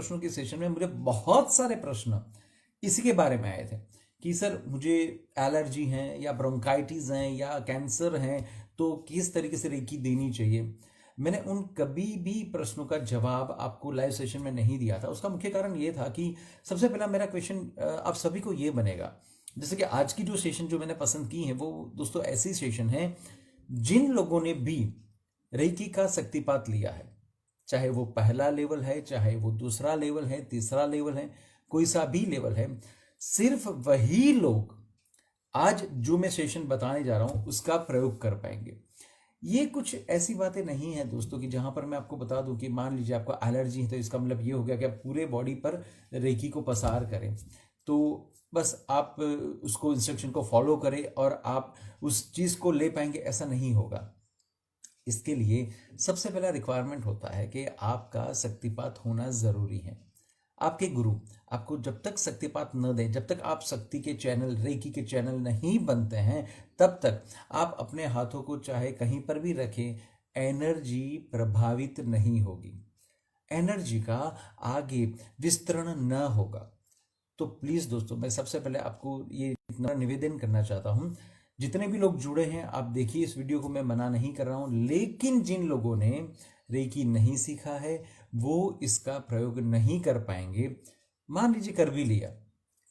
प्रश्नों के सेशन में मुझे बहुत सारे प्रश्न इसी के बारे में आए थे कि सर मुझे एलर्जी हैं या ब्रोंकाइटिस हैं या कैंसर हैं, तो किस तरीके से रेकी देनी चाहिए। मैंने उन कभी भी प्रश्नों का जवाब आपको लाइव सेशन में नहीं दिया था। उसका मुख्य कारण ये था कि सबसे पहला मेरा क्वेश्चन आप सभी को ये बनेगा, जैसे कि आज की जो सेशन जो मैंने पसंद की है वो दोस्तों ऐसी सेशन है जिन लोगों ने भी रेकी का शक्तिपात लिया है, चाहे वो पहला लेवल है, चाहे वो दूसरा लेवल है, तीसरा लेवल है, कोई सा भी लेवल है, सिर्फ वही लोग आज जो मैं सेशन बताने जा रहा हूं उसका प्रयोग कर पाएंगे। ये कुछ ऐसी बातें नहीं है दोस्तों कि जहां पर मैं आपको बता दूं कि मान लीजिए आपको एलर्जी है तो इसका मतलब ये हो गया कि आप पूरे बॉडी पर रेकी को पसार करें, तो बस आप उसको इंस्ट्रक्शन को फॉलो करें और आप उस चीज को ले पाएंगे, ऐसा नहीं होगा। इसके लिए सबसे पहला रिक्वायरमेंट होता है कि आपका शक्तिपात होना जरूरी है। आपके गुरु आपको जब तक शक्तिपात न दें, जब तक आप शक्ति के चैनल, रेकी के चैनल नहीं बनते हैं, तब तक आप अपने हाथों को चाहे कहीं पर भी रखें, एनर्जी प्रभावित नहीं होगी, एनर्जी का आगे विस्तरण न होगा। तो प्लीज दोस्तों मैं सबसे पहले आपको ये इतना निवेदन करना चाहता हूं, जितने भी लोग जुड़े हैं आप देखिए इस वीडियो को, मैं मना नहीं कर रहा हूं, लेकिन जिन लोगों ने रेकी नहीं सीखा है वो इसका प्रयोग नहीं कर पाएंगे। मान लीजिए कर भी लिया,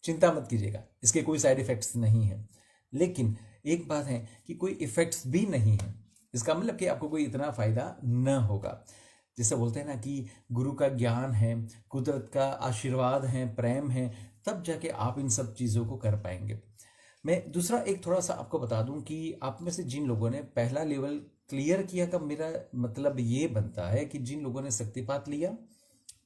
चिंता मत कीजिएगा, इसके कोई साइड इफेक्ट्स नहीं है, लेकिन एक बात है कि कोई इफेक्ट्स भी नहीं है, इसका मतलब कि आपको कोई इतना फायदा न होगा। जैसे बोलते हैं ना कि गुरु का ज्ञान है, कुदरत का आशीर्वाद है, प्रेम है, तब जाके आप इन सब चीज़ों को कर पाएंगे। मैं दूसरा एक थोड़ा सा आपको बता दूं कि आप में से जिन लोगों ने पहला लेवल क्लियर किया का मेरा मतलब ये बनता है कि जिन लोगों ने शक्तिपात लिया,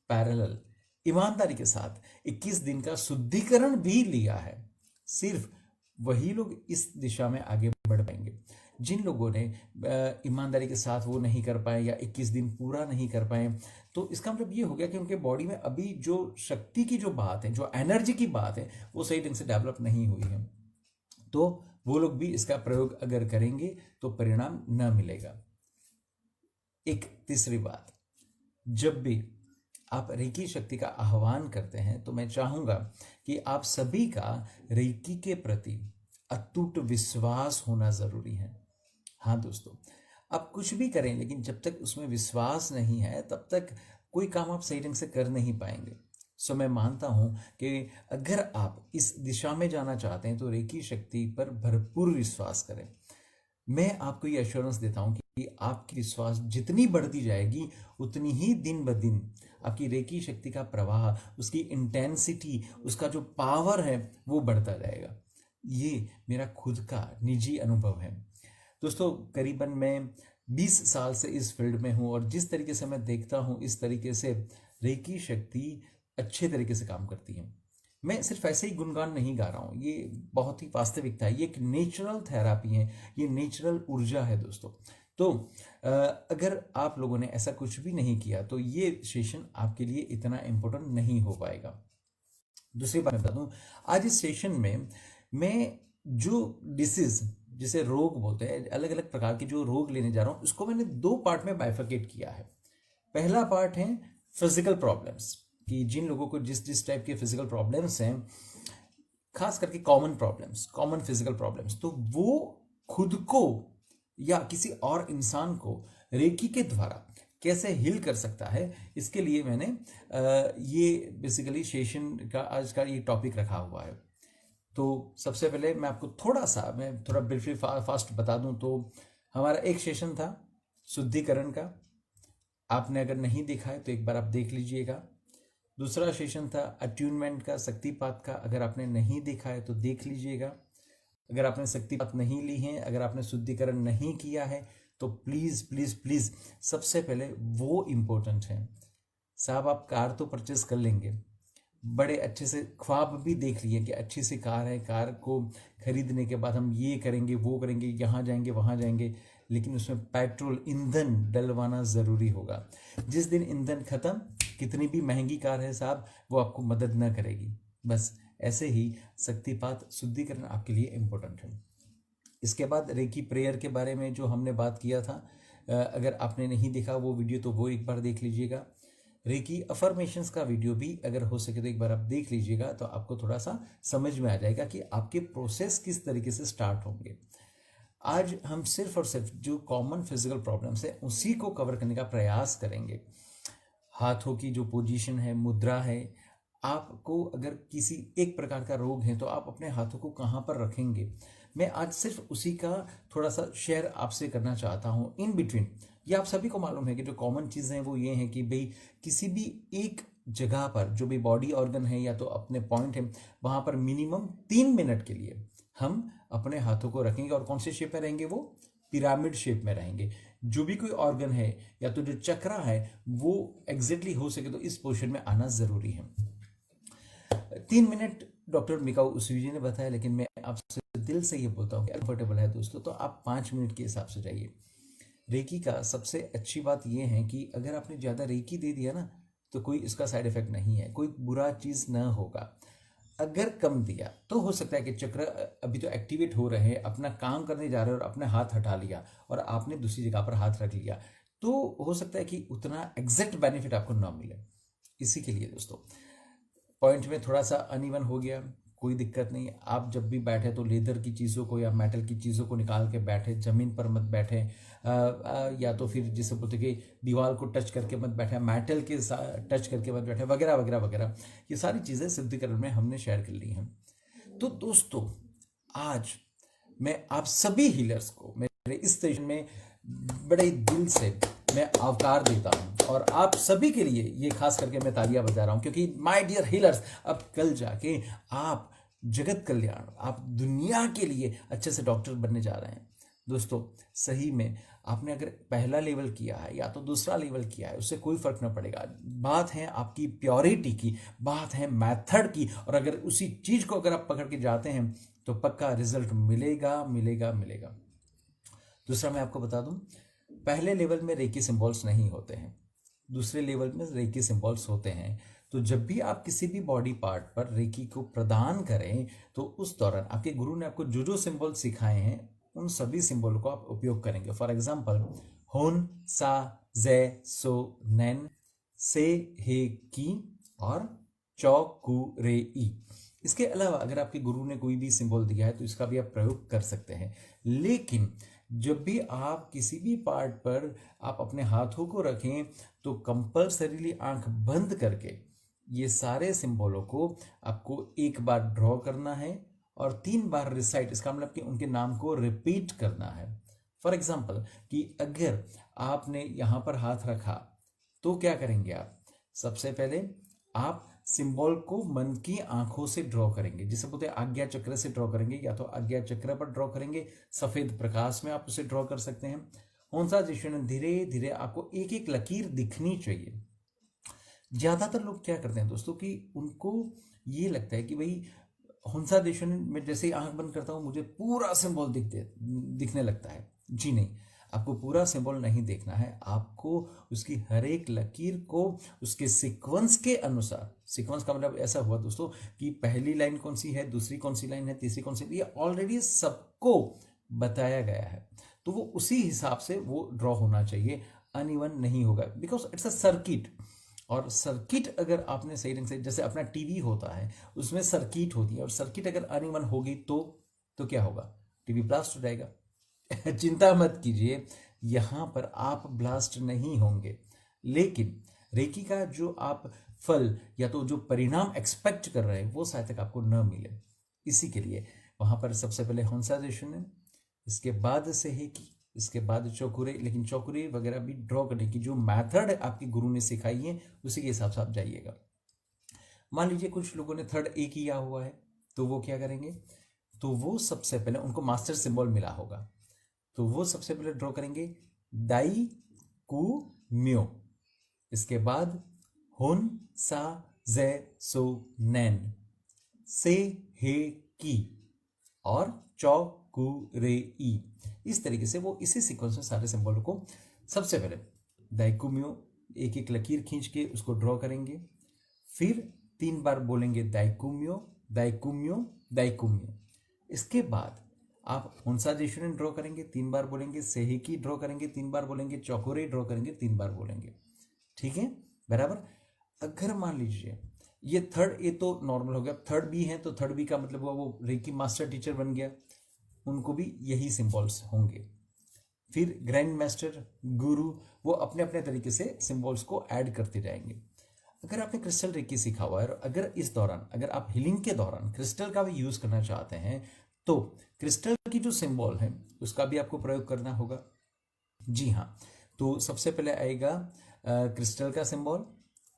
पैरेलल ईमानदारी के साथ 21 दिन का शुद्धिकरण भी लिया है, सिर्फ वही लोग इस दिशा में आगे बढ़ पाएंगे। जिन लोगों ने ईमानदारी के साथ वो नहीं कर पाए या 21 दिन पूरा नहीं कर पाए, तो इसका मतलब ये हो गया कि उनके बॉडी में अभी जो शक्ति की जो बात है, जो एनर्जी की बात है, वो सही ढंग से डेवलप नहीं हुई है। तो वो लोग भी इसका प्रयोग अगर करेंगे तो परिणाम न मिलेगा। एक तीसरी बात, जब भी आप रेकी शक्ति का आह्वान करते हैं तो मैं चाहूंगा कि आप सभी का रेकी के प्रति अटूट विश्वास होना जरूरी है। हाँ दोस्तों, आप कुछ भी करें लेकिन जब तक उसमें विश्वास नहीं है तब तक कोई काम आप सही ढंग से कर नहीं पाएंगे। सो मैं मानता हूं कि अगर आप इस दिशा में जाना चाहते हैं तो रेकी शक्ति पर भरपूर विश्वास करें। मैं आपको ये एश्योरेंस देता हूं कि आपकी विश्वास जितनी बढ़ती जाएगी उतनी ही दिन ब दिन आपकी रेकी शक्ति का प्रवाह, उसकी इंटेंसिटी, उसका जो पावर है वो बढ़ता जाएगा। ये मेरा खुद का निजी अनुभव है दोस्तों। करीबन मैं 20 साल से इस फील्ड में हूं और जिस तरीके से मैं देखता हूं इस तरीके से रेकी शक्ति अच्छे तरीके से काम करती है। मैं सिर्फ ऐसे ही गुणगान नहीं गा रहा हूँ, ये बहुत ही वास्तविकता है, ये एक नेचुरल थेरापी है, ये नेचुरल ऊर्जा है दोस्तों। तो अगर आप लोगों ने ऐसा कुछ भी नहीं किया तो ये सेशन आपके लिए इतना इम्पोर्टेंट नहीं हो पाएगा। दूसरी बात मैं बता दूं, आज इस सेशन में मैं जो डिसीज, जिसे रोग बोलते हैं, अलग अलग प्रकार के जो रोग लेने जा रहा हूं उसको मैंने 2 पार्ट में बाइफरकेट किया है। पहला पार्ट है फिजिकल प्रॉब्लम्स, कि जिन लोगों को जिस जिस टाइप के फिजिकल प्रॉब्लम्स हैं, खास करके common problems, common physical problems, तो वो खुद को या किसी और इंसान को रेकी के द्वारा कैसे हील कर सकता है, इसके लिए मैंने ये बेसिकली सेशन का आज का ये टॉपिक रखा हुआ है। तो सबसे पहले मैं आपको मैं थोड़ा ब्रीफली फास्ट बता दूं तो हमारा एक सेशन था शुद्धिकरण का, आपने अगर नहीं देखा है तो एक बार आप देख लीजिएगा। दूसरा सेशन था अट्यूनमेंट का, शक्तिपात का, अगर आपने नहीं देखा है तो देख लीजिएगा। अगर आपने शक्तिपात नहीं ली है, अगर आपने शुद्धिकरण नहीं किया है तो प्लीज प्लीज प्लीज सबसे पहले वो इम्पोर्टेंट है। साहब आप कार तो परचेस कर लेंगे, बड़े अच्छे से ख्वाब भी देख लिए कि अच्छी सी कार है, कार को खरीदने के बाद हम ये करेंगे वो करेंगे, यहाँ जाएंगे वहाँ जाएंगे, लेकिन उसमें पेट्रोल, ईंधन डलवाना ज़रूरी होगा। जिस दिन ईंधन खत्म, कितनी भी महंगी कार है साहब वो आपको मदद न करेगी। बस ऐसे ही शक्तिपात, शुद्धिकरण आपके लिए इम्पोर्टेंट है। इसके बाद रेकी प्रेयर के बारे में जो हमने बात किया था, अगर आपने नहीं देखा वो वीडियो तो वो एक बार देख लीजिएगा। रेकी अफर्मेशंस का वीडियो भी अगर हो सके तो एक बार आप देख लीजिएगा, तो आपको थोड़ा सा समझ में आ जाएगा कि आपके प्रोसेस किस तरीके से स्टार्ट होंगे। आज हम सिर्फ और सिर्फ जो कॉमन फिजिकल प्रॉब्लम्स है उसी को कवर करने का प्रयास करेंगे। हाथों की जो पोजीशन है, मुद्रा है, आपको अगर किसी एक प्रकार का रोग है तो आप अपने हाथों को कहाँ पर रखेंगे, मैं आज सिर्फ उसी का थोड़ा सा शेयर आपसे करना चाहता हूँ इन बिटवीन। ये आप सभी को मालूम है कि जो कॉमन चीज़ें हैं वो ये हैं कि भाई किसी भी एक जगह पर जो भी बॉडी ऑर्गन है या तो अपने पॉइंट है, वहाँ पर मिनिमम 3 मिनट के लिए हम अपने हाथों को रखेंगे। और कौन से शेप में रहेंगे? वो पिरामिड शेप में रहेंगे। जो भी कोई ऑर्गन है या तो जो चक्रा है वो एग्जैक्टली हो सके तो इस पोजीशन में आना जरूरी है। 3 मिनट डॉक्टर मिकाऊ उसूजी जी ने बताया, लेकिन मैं आपसे दिल से ये बोलता हूँ कि कंफर्टेबल है दोस्तों तो आप 5 मिनट के हिसाब से जाइए। रेकी का सबसे अच्छी बात यह है कि अगर आपने ज़्यादा रेकी दे दिया ना तो कोई इसका साइड इफेक्ट नहीं है, कोई बुरा चीज़ ना होगा। अगर कम दिया तो हो सकता है कि चक्र अभी तो एक्टिवेट हो रहे हैं, अपना काम करने जा रहे हैं और अपने हाथ हटा लिया और आपने दूसरी जगह पर हाथ रख लिया, तो हो सकता है कि उतना एग्जैक्ट बेनिफिट आपको ना मिले। इसी के लिए दोस्तों पॉइंट में थोड़ा सा अनइवन हो गया, कोई दिक्कत नहीं। आप जब भी बैठे तो लेदर की चीज़ों को या मेटल की चीज़ों को निकाल के बैठे, ज़मीन पर मत बैठे, या तो फिर जिसे बोलते कि दीवार को टच करके मत बैठे, मेटल के टच करके मत बैठे, वगैरह वगैरह वगैरह। ये सारी चीज़ें सिद्धिकरण में हमने शेयर कर ली हैं। तो दोस्तों आज मैं आप सभी हीलर्स को मेरे इस सेशन में बड़े दिल से मैं आवकार देता हूं और आप सभी के लिए ये खास करके मैं तालियां बजा रहा हूं, क्योंकि माय डियर हीलर्स अब कल जाके आप जगत कल्याण, आप दुनिया के लिए अच्छे से डॉक्टर बनने जा रहे हैं। दोस्तों सही में आपने अगर पहला लेवल किया है या तो दूसरा लेवल किया है उससे कोई फर्क ना पड़ेगा। बात है आपकी प्योरिटी की, बात है मेथड की, और अगर उसी चीज को अगर आप पकड़ के जाते हैं तो पक्का रिजल्ट मिलेगा मिलेगा मिलेगा। दूसरा मैं आपको बता दूं, पहले लेवल में रेकी सिंबल्स नहीं होते हैं, दूसरे लेवल में रेकी सिंबल्स होते हैं। तो जब भी आप किसी भी बॉडी पार्ट पर रेकी को प्रदान करें तो उस दौरान आपके गुरु ने आपको जो जो सिंबल सिखाए हैं उन सभी सिंबल को आप उपयोग करेंगे। फॉर एग्जाम्पल हुन, सा, जे, सो, नैन, से, हे, की और चौ, कु, रे, ई। इसके अलावा अगर आपके गुरु ने कोई भी सिंबल दिया है तो इसका भी आप प्रयोग कर सकते हैं। लेकिन जब भी आप किसी भी पार्ट पर आप अपने हाथों को रखें तो कंपल्सरीली आंख बंद करके ये सारे सिंबलों को आपको एक बार ड्रॉ करना है और 3 बार रिसाइट, इसका मतलब कि उनके नाम को रिपीट करना है। फॉर एग्जाम्पल कि अगर आपने यहां पर हाथ रखा तो क्या करेंगे आप? सबसे पहले आप सिंबल को मन की आंखों से ड्रॉ करेंगे, जिसे बोलते हैं आज्ञा चक्र से ड्रॉ करेंगे, या तो आज्ञा चक्र पर ड्रॉ करेंगे, सफेद प्रकाश में आप उसे ड्रॉ कर सकते हैं। होंसा जिशन धीरे धीरे आपको एक एक लकीर दिखनी चाहिए। ज्यादातर लोग क्या करते हैं दोस्तों कि उनको ये लगता है कि भाई होंसा देशन में जैसे ही आंख बंद करता हूं मुझे पूरा सिंबल दिखने लगता है। जी नहीं, आपको पूरा सिंबल नहीं देखना है, आपको उसकी हर एक लकीर को उसके सीक्वेंस के अनुसार, सीक्वेंस का मतलब ऐसा हुआ दोस्तों कि पहली लाइन कौन सी है, दूसरी कौन सी लाइन है, तीसरी कौन सी, ये ऑलरेडी सबको बताया गया है, तो वो उसी हिसाब से वो ड्रॉ होना चाहिए, अनइवन नहीं होगा, बिकॉज इट्स अ सर्किट। और सर्किट अगर आपने सही ढंग से, जैसे अपना टीवी होता है उसमें सर्किट होती है, और सर्किट अगर अनइवन होगी तो क्या होगा? टीवी ब्लास्ट हो जाएगा। चिंता मत कीजिए, यहां पर आप ब्लास्ट नहीं होंगे, लेकिन रेकी का जो आप फल या तो जो परिणाम एक्सपेक्ट कर रहे हैं वो शायद तक आपको न मिले। इसी के लिए वहां पर सबसे पहले होंसाजेशन है, इसके बाद से है कि, इसके बाद चौकुरे, लेकिन चौकुरे वगैरह भी ड्रॉ करने की जो मेथड आपके गुरु ने सिखाई है उसी के हिसाब से आप जाइएगा। मान लीजिए कुछ लोगों ने थर्ड ए किया हुआ है तो वो क्या करेंगे? तो वो सबसे पहले उनको मास्टर सिंबल मिला होगा तो वो सबसे पहले ड्रॉ करेंगे दाई कु म्यो, इसके बाद हुन सा जे सो नैन, से हे की और चौ कु रे ई। इस तरीके से वो इसी सीक्वेंस में सारे सिंबल को सबसे पहले दाइकुम्यो एक एक लकीर खींच के उसको ड्रॉ करेंगे, फिर 3 बार बोलेंगे दाइकुम्यो दाइकुम्यो दाइकुम्यो। इसके बाद आप हुंसा जेशुन ड्रॉ करेंगे, 3 बार बोलेंगे, सेहिकी ड्रॉ करेंगे, 3 बार बोलेंगे, चौकोरे ड्रॉ करेंगे, 3 बार बोलेंगे। ठीक है, बराबर। अगर मान लीजिए ये थर्ड ए तो नॉर्मल हो गया, थर्ड बी है तो थर्ड बी का मतलब वो रेकी मास्टर टीचर बन गया, उनको भी यही सिंबल्स होंगे। फिर ग्रैंड मास्टर, गुरु, वो अपने अपने तरीके से सिंबल्स को ऐड करते जाएंगे। अगर आपने क्रिस्टल रेकी सीखा हुआ है और अगर इस दौरान अगर आप हीलिंग के दौरान क्रिस्टल का भी यूज करना चाहते हैं तो क्रिस्टल की जो सिंबल है उसका भी आपको प्रयोग करना होगा। जी हाँ, तो सबसे पहले आएगा क्रिस्टल का सिंबल,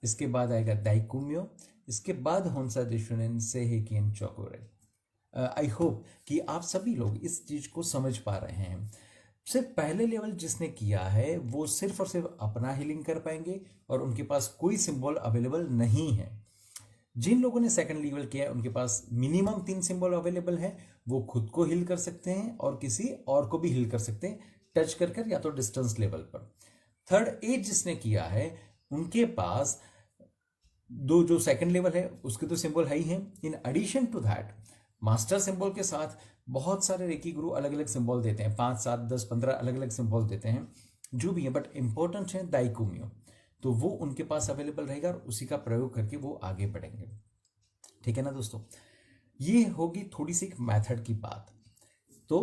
इसके बाद आएगा दाइकुम्यो, इसके बाद होन्सा डिशुनेन सेहेकियन चोकोरे। आई होप कि आप सभी लोग इस चीज को समझ पा रहे हैं। सिर्फ पहले लेवल जिसने किया है वो सिर्फ और सिर्फ अपना हीलिंग कर पाएंगे और उनके पास कोई सिंबल अवेलेबल नहीं है। जिन लोगों ने सेकंड लेवल किया है उनके पास मिनिमम 3 सिंबल अवेलेबल है, वो खुद को हील कर सकते हैं और किसी और को भी हील कर सकते हैं टच कर कर या तो डिस्टेंस लेवल पर। थर्ड एज जिसने किया है उनके पास दो जो सेकंड लेवल है उसके तो सिंबल है ही है, in addition to that master symbol के साथ बहुत सारे रेकी गुरु अलग अलग सिंबल देते हैं, 5 7 10 15 अलग अलग सिंबल देते हैं जो भी है, बट इंपॉर्टेंट है दाइकुम्यो, तो वो उनके पास अवेलेबल रहेगा और उसी का प्रयोग करके वो आगे बढ़ेंगे। ठीक है ना दोस्तों, ये होगी थोड़ी सी एक मैथड की बात। तो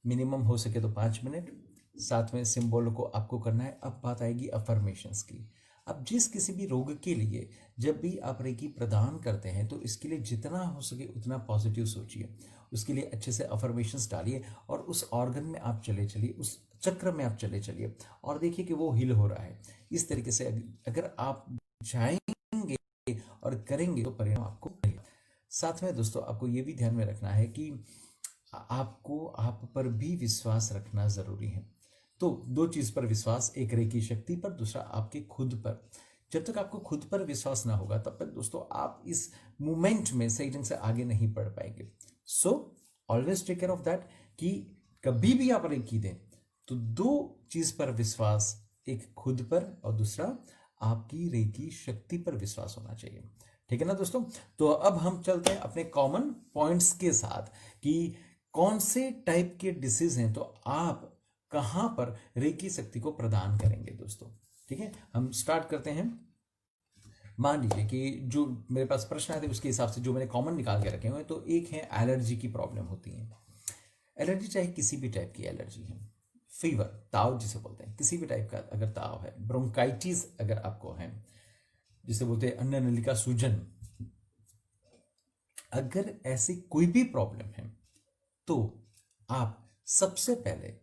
मिनिमम हो सके तो 5 मिनट, साथ में सिंबल को आपको करना है। अब बात आएगी अफर्मेशंस की। अब जिस किसी भी रोग के लिए जब भी आप रेकी प्रदान करते हैं तो इसके लिए जितना हो सके उतना पॉजिटिव सोचिए, उसके लिए अच्छे से अफर्मेशंस डालिए और उस ऑर्गन में आप चले चलिए, उस चक्र में आप चले चलिए और देखिए कि वो हील हो रहा है। इस तरीके से अगर आप जाएंगे और करेंगे तो परिणाम आपको मिलेगा। साथ में दोस्तों आपको ये भी ध्यान में रखना है कि आपको आप पर भी विश्वास रखना जरूरी है। तो दो चीज पर विश्वास, एक रेकी शक्ति पर, दूसरा आपके खुद पर। जब तक आपको खुद पर विश्वास ना होगा तब तक दोस्तों आप इस मूवमेंट में सही ढंग से आगे नहीं बढ़ पाएंगे। So always take care of that कि कभी भी आप रेकी दें तो दो चीज पर विश्वास, एक खुद पर और दूसरा आपकी रेकी शक्ति पर विश्वास होना चाहिए। ठीक है ना दोस्तों, तो अब हम चलते हैं अपने कॉमन पॉइंट्स के साथ कि कौन से टाइप के डिसीज हैं तो आप कहां पर रेकी शक्ति को प्रदान करेंगे दोस्तों। ठीक है, हम स्टार्ट करते हैं। मान लीजिए कि जो मेरे पास प्रश्न आए थे उसके हिसाब से जो मैंने कॉमन निकाल के रखे हुए हैं, तो एक है एलर्जी की प्रॉब्लम होती है। एलर्जी चाहे किसी भी टाइप की एलर्जी है, फीवर, ताव जिसे बोलते हैं, किसी भी टाइप का अगर ताव है, ब्रोंकाइटिस अगर आपको है जिसे बोलते हैं अन्न नलिका सूजन, अगर ऐसी कोई भी प्रॉब्लम है तो आप सबसे पहले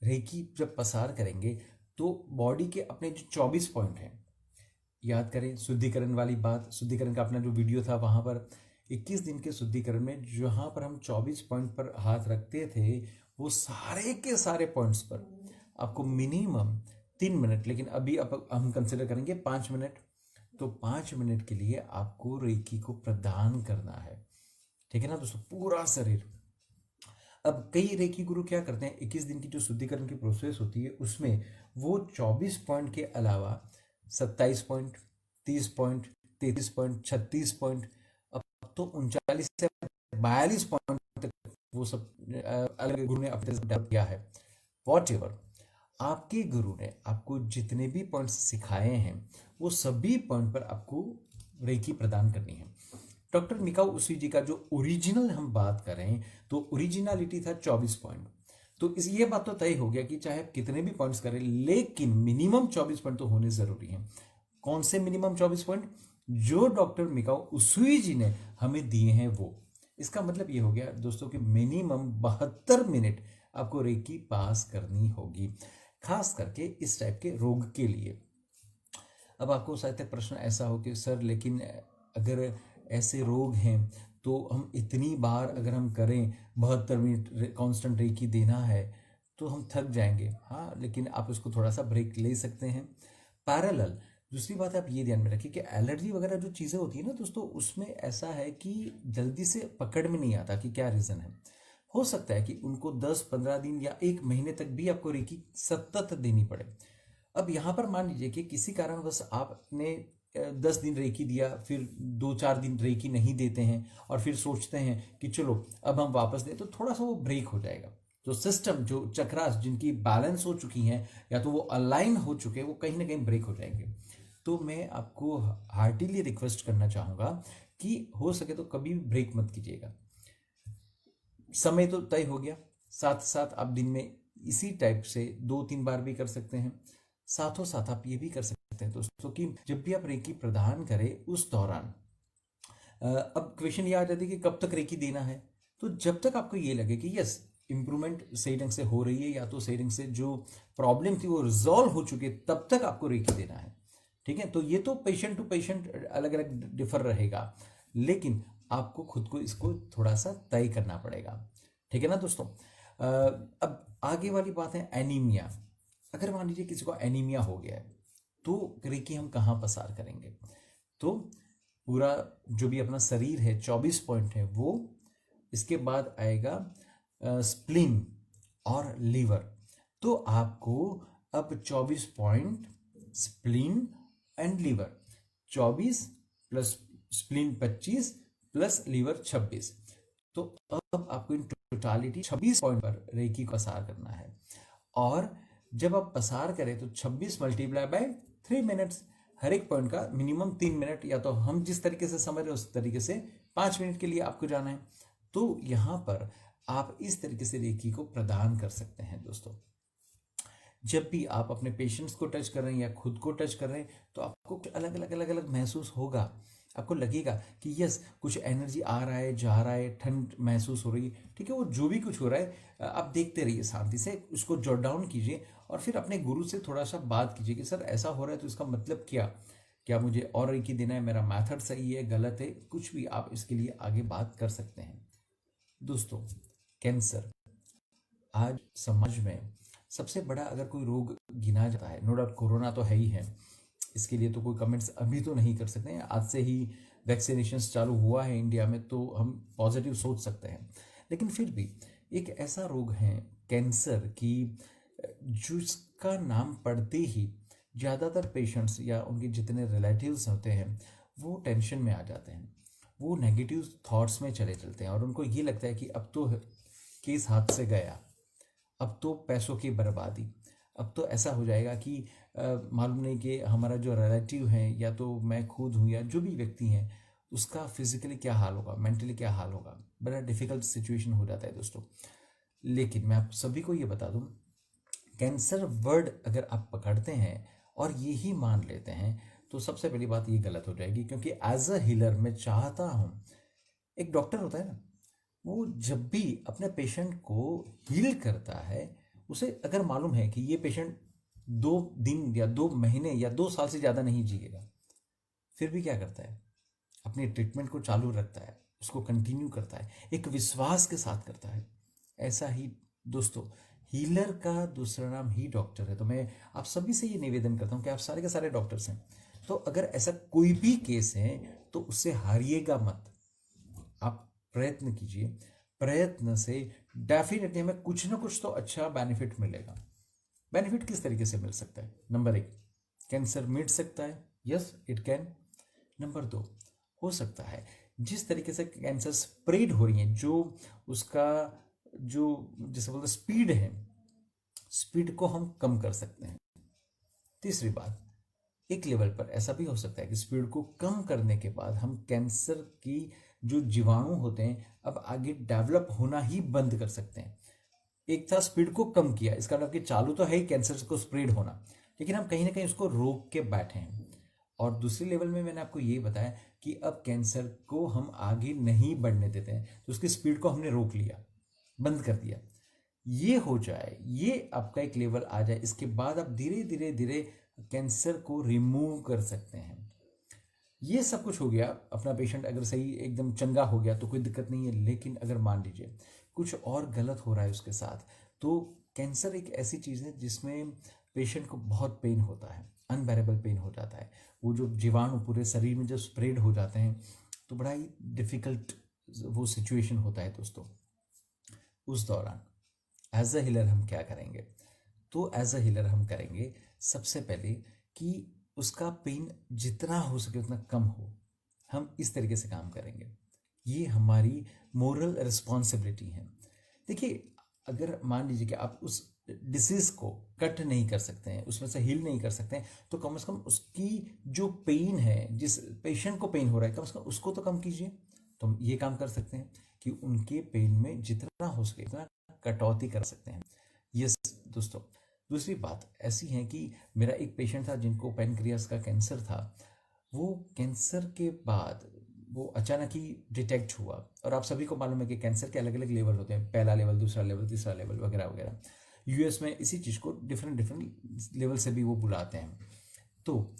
रेकी जब पसार करेंगे तो बॉडी के अपने जो 24 पॉइंट हैं, याद करें शुद्धिकरण वाली बात, शुद्धिकरण का अपना जो वीडियो था वहां पर 21 दिन के शुद्धिकरण में जहां पर हम 24 पॉइंट पर हाथ रखते थे वो सारे के सारे पॉइंट्स पर आपको मिनिमम 3 मिनट, लेकिन अभी अब हम कंसिडर करेंगे 5 मिनट, तो 5 मिनट के लिए आपको रेकी को प्रदान करना है। ठीक है ना दोस्तों, पूरा शरीर। अब कई रेकी गुरु क्या करते हैं, 21 दिन की जो शुद्धिकरण की प्रोसेस होती है उसमें वो 24 पॉइंट के अलावा 27 पॉइंट, 30 पॉइंट, 33 पॉइंट, 36 पॉइंट, अब तो 39 से 42 पॉइंट तक वो सब अलग गुरु ने अपने डेवलप किया है। वॉट एवर आपके गुरु ने आपको जितने भी पॉइंट्स सिखाए हैं वो सभी पॉइंट पर आपको रेकी प्रदान करनी है। डॉक्टर मिकाओ उसी जी का जो ओरिजिनल हम बात करें तो ओरिजिनलिटी था 24 पॉइंट, तो इस ये बात तो तय हो गया कि चाहे आप कितने भी पॉइंट्स करें लेकिन मिनिमम 24 पॉइंट तो होने जरूरी है। कौन से मिनिमम 24 पॉइंट? जो डॉक्टर मिकाओ उसूई जी ने हमें दिए हैं वो। इसका मतलब ये हो गया दोस्तों कि मिनिमम 72 मिनट आपको रेकी पास करनी होगी, खास करके इस टाइप के रोग के लिए। अब आपको शायद प्रश्न ऐसा हो कि सर लेकिन अगर ऐसे रोग हैं तो हम इतनी बार अगर हम करें 72 मिनट कांस्टेंट रेकी देना है तो हम थक जाएंगे। हाँ, लेकिन आप उसको थोड़ा सा ब्रेक ले सकते हैं पैरेलल। दूसरी बात आप ये ध्यान में रखिए कि एलर्जी वगैरह जो चीज़ें होती है ना दोस्तों, उसमें ऐसा है कि जल्दी से पकड़ में नहीं आता कि क्या रीज़न है। हो सकता है कि उनको 10-15 दिन या 1 महीने तक भी आपको रेकी सतत देनी पड़े। अब यहाँ पर मान लीजिए कि किसी कारणवश आपने 10 दिन रेकी दिया, फिर 2-4 दिन रेकी नहीं देते हैं और फिर सोचते हैं कि चलो अब हम वापस दें, तो थोड़ा सा वो ब्रेक हो जाएगा। जो सिस्टम, जो चक्रास जिनकी बैलेंस हो चुकी हैं या तो वो अलाइन हो चुके हैं, वो कहीं ना कहीं ब्रेक हो जाएंगे। तो मैं आपको हार्टिली रिक्वेस्ट करना चाहूँगा कि हो सके तो कभी भी ब्रेक मत कीजिएगा। समय तो तय हो गया, साथ साथ आप दिन में इसी टाइप से 2-3 बार भी कर सकते हैं। साथों साथ आप ये भी कर सकते हैं दोस्तों कि जब भी आप रेकी प्रदान करें उस दौरान अब क्वेश्चन ये आ जाती है कि कब तक रेकी देना है। तो जब तक आपको ये लगे कि यस इंप्रूवमेंट सही ढंग से हो रही है या तो सही ढंग से जो प्रॉब्लम थी वो रिजॉल्व हो चुकी है, तब तक आपको रेकी देना है। ठीक है, तो ये तो पेशेंट टू पेशेंट अलग अलग डिफर रहेगा, लेकिन आपको खुद को इसको थोड़ा सा तय करना पड़ेगा। ठीक है ना दोस्तों। अब आगे वाली बात है एनीमिया। अगर मान लीजिए किसी को एनीमिया हो गया है तो रेकी हम कहाँ पसार करेंगे? तो पूरा जो भी अपना शरीर है 24 पॉइंट है वो, इसके बाद आएगा स्प्लीन और लीवर। तो आपको अब 24 point spleen and liver 24 plus spleen 25 plus liver 26, तो अब आपको इन टोटालिटी 26 पॉइंट पर रेकी को पसार करना है। और जब आप पसार करें तो 26 मल्टीप्लाई बाय 3 मिनट्स, हर एक पॉइंट का मिनिमम 3 मिनट, या तो हम जिस तरीके से समझ रहे हैं उस तरीके से 5 मिनट के लिए आपको जाना है। तो यहाँ पर आप इस तरीके से रेकी को प्रदान कर सकते हैं दोस्तों। जब भी आप अपने पेशेंट्स को टच कर रहे हैं या खुद को टच कर रहे हैं तो आपको अलग अलग अलग अलग महसूस होगा। आपको लगेगा कि यस कुछ एनर्जी आ रहा है, जा रहा है, ठंड महसूस हो रही है। ठीक है, वो जो भी कुछ हो रहा है आप देखते रहिए, शांति से उसको जॉट डाउन कीजिए और फिर अपने गुरु से थोड़ा सा बात कीजिए कि सर ऐसा हो रहा है तो इसका मतलब क्या मुझे और रेकी देना है, मेरा मेथड सही है गलत है, कुछ भी आप इसके लिए आगे बात कर सकते हैं। दोस्तों, कैंसर आज समाज में सबसे बड़ा अगर कोई रोग गिना जाता है, नो डाउट कोरोना तो है ही है, इसके लिए तो कोई कमेंट्स अभी तो नहीं कर सकते हैं। आज से ही वैक्सीनेशंस चालू हुआ है इंडिया में तो हम पॉजिटिव सोच सकते हैं, लेकिन फिर भी एक ऐसा रोग है कैंसर की जिसका नाम पढ़ते ही ज़्यादातर पेशेंट्स या उनके जितने रिलेटिव्स होते हैं वो टेंशन में आ जाते हैं, वो नेगेटिव थॉट्स में चले चलते हैं और उनको ये लगता है कि अब तो केस हाथ से गया, अब तो पैसों की बर्बादी, अब तो ऐसा हो जाएगा कि मालूम नहीं कि हमारा जो रिलेटिव है या तो मैं खुद हूँ या जो भी व्यक्ति हैं उसका फिजिकली क्या हाल होगा, मेंटली क्या हाल होगा। बड़ा डिफिकल्ट सिचुएशन हो जाता है दोस्तों। लेकिन मैं आप सभी को ये बता दूं, कैंसर वर्ड अगर आप पकड़ते हैं और यही मान लेते हैं तो सबसे पहली बात ये गलत हो जाएगी, क्योंकि एज अ हीलर मैं चाहता हूँ, एक डॉक्टर होता है ना, वो जब भी अपने पेशेंट को हील करता है उसे अगर मालूम है कि ये पेशेंट 2 दिन या 2 महीने या 2 साल से ज़्यादा नहीं जिएगा, फिर भी क्या करता है, अपनी ट्रीटमेंट को चालू रखता है, उसको कंटिन्यू करता है, एक विश्वास के साथ करता है। ऐसा ही दोस्तों हीलर का दूसरा नाम ही डॉक्टर है। तो मैं आप सभी से ये निवेदन करता हूँ कि आप सारे के सारे डॉक्टर्स हैं, तो अगर ऐसा कोई भी केस है तो उससे हारिएगा मत, आप प्रयत्न कीजिए, प्रयत्न से डेफिनेटली हमें कुछ ना कुछ तो अच्छा बेनिफिट मिलेगा। बेनिफिट किस तरीके से मिल सकता है? नंबर 1, कैंसर मिट सकता है, यस इट कैन। नंबर 2, हो सकता है जिस तरीके से कैंसर स्प्रेड हो रही है, जो उसका जो जिसे बोलते स्पीड है, स्पीड को हम कम कर सकते हैं। तीसरी बात, एक लेवल पर ऐसा भी हो सकता है कि स्पीड को कम करने के बाद हम कैंसर की जो जीवाणु होते हैं अब आगे डेवलप होना ही बंद कर सकते हैं। एक था स्पीड को कम किया, इसका मतलब कि चालू तो है ही कैंसर को स्प्रेड होना, लेकिन हम कहीं ना कहीं उसको रोक के बैठे हैं। और दूसरे लेवल में मैंने आपको ये बताया कि अब कैंसर को हम आगे नहीं बढ़ने देते हैं, तो उसकी स्पीड को हमने रोक लिया, बंद कर दिया। ये हो जाए, ये आपका एक लेवल आ जाए, इसके बाद आप धीरे धीरे धीरे कैंसर को रिमूव कर सकते हैं। ये सब कुछ हो गया, अपना पेशेंट अगर सही एकदम चंगा हो गया तो कोई दिक्कत नहीं है। लेकिन अगर मान लीजिए कुछ और गलत हो रहा है उसके साथ, तो कैंसर एक ऐसी चीज़ है जिसमें पेशेंट को बहुत पेन होता है, अनबेरेबल पेन हो जाता है। वो जो जीवाणु पूरे शरीर में जब स्प्रेड हो जाते हैं तो बड़ा ही डिफिकल्ट वो सिचुएशन होता है दोस्तों। उस दौरान एज अ हीलर हम क्या करेंगे? तो एज अ हीलर हम करेंगे सबसे पहले कि उसका पेन जितना हो सके उतना कम हो, हम इस तरीके से काम करेंगे। ये हमारी मोरल रिस्पॉन्सिबिलिटी है। देखिए, अगर मान लीजिए कि आप उस डिसीज को कट नहीं कर सकते हैं, उसमें से हील नहीं कर सकते हैं, तो कम से कम उसकी जो पेन है, जिस पेशेंट को पेन हो रहा है, कम से कम उसको तो कम कीजिए। तो हम ये काम कर सकते हैं कि उनके पेन में जितना हो सके उतना कटौती कर सकते हैं। यस दोस्तों, दूसरी बात ऐसी है कि मेरा एक पेशेंट था जिनको पैनक्रियास का कैंसर था। वो कैंसर के बाद वो अचानक ही डिटेक्ट हुआ, और आप सभी को मालूम है कि कैंसर के अलग अलग लेवल होते हैं, पहला लेवल, दूसरा लेवल, तीसरा लेवल वगैरह वगैरह। यूएस में इसी चीज़ को डिफरेंट डिफरेंट लेवल से भी वो बुलाते हैं। तो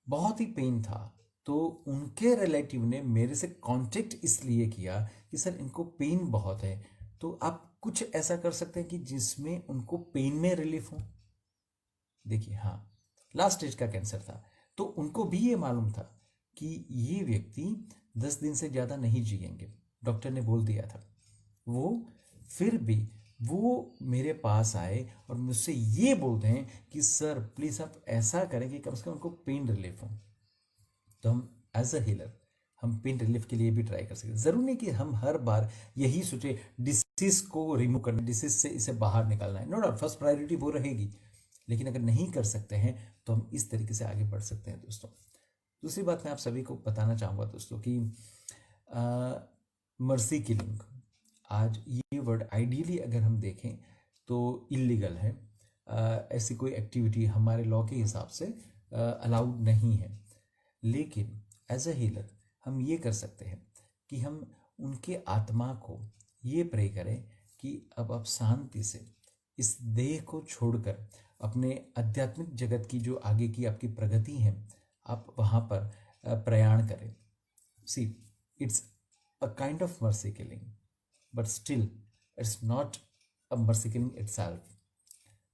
बहुत ही पेन था, तो उनके रिलेटिव ने मेरे से कांटेक्ट इसलिए किया कि सर इनको पेन बहुत है, तो आप कुछ ऐसा कर सकते हैं कि जिसमें उनको पेन में रिलीफ हो। देखिए, हाँ, लास्ट स्टेज का कैंसर था, तो उनको भी ये मालूम था कि ये व्यक्ति 10 दिन से ज़्यादा नहीं जिएंगे, डॉक्टर ने बोल दिया था। वो फिर भी वो मेरे पास आए और मुझसे ये बोलते हैं कि सर प्लीज़ आप ऐसा करें कि कम से कम उनको पेन रिलीफ हो। तो हम एज अ हीलर हम पेन रिलीफ के लिए भी ट्राई कर सकते हैं। ज़रूर नहीं कि हम हर बार यही सोचे डिसीज को रिमूव करना, डिसीज से इसे बाहर निकालना है। नो डाउट फर्स्ट प्रायोरिटी वो रहेगी, लेकिन अगर नहीं कर सकते हैं तो हम इस तरीके से आगे बढ़ सकते हैं दोस्तों। दूसरी बात मैं आप सभी को बताना चाहूँगा दोस्तों कि मर्सी किलिंग, आज ये वर्ड आइडियली अगर हम देखें तो इलीगल है। ऐसी कोई एक्टिविटी हमारे लॉ के हिसाब से अलाउड नहीं है। लेकिन एज अ हीलर हम ये कर सकते हैं कि हम उनके आत्मा को ये प्रे करें कि अब आप शांति से इस देह को छोड़कर अपने आध्यात्मिक जगत की जो आगे की आपकी प्रगति है, आप वहाँ पर प्रयाण करें। See, it's a kind of mercy killing, but still it's not a mercy killing itself.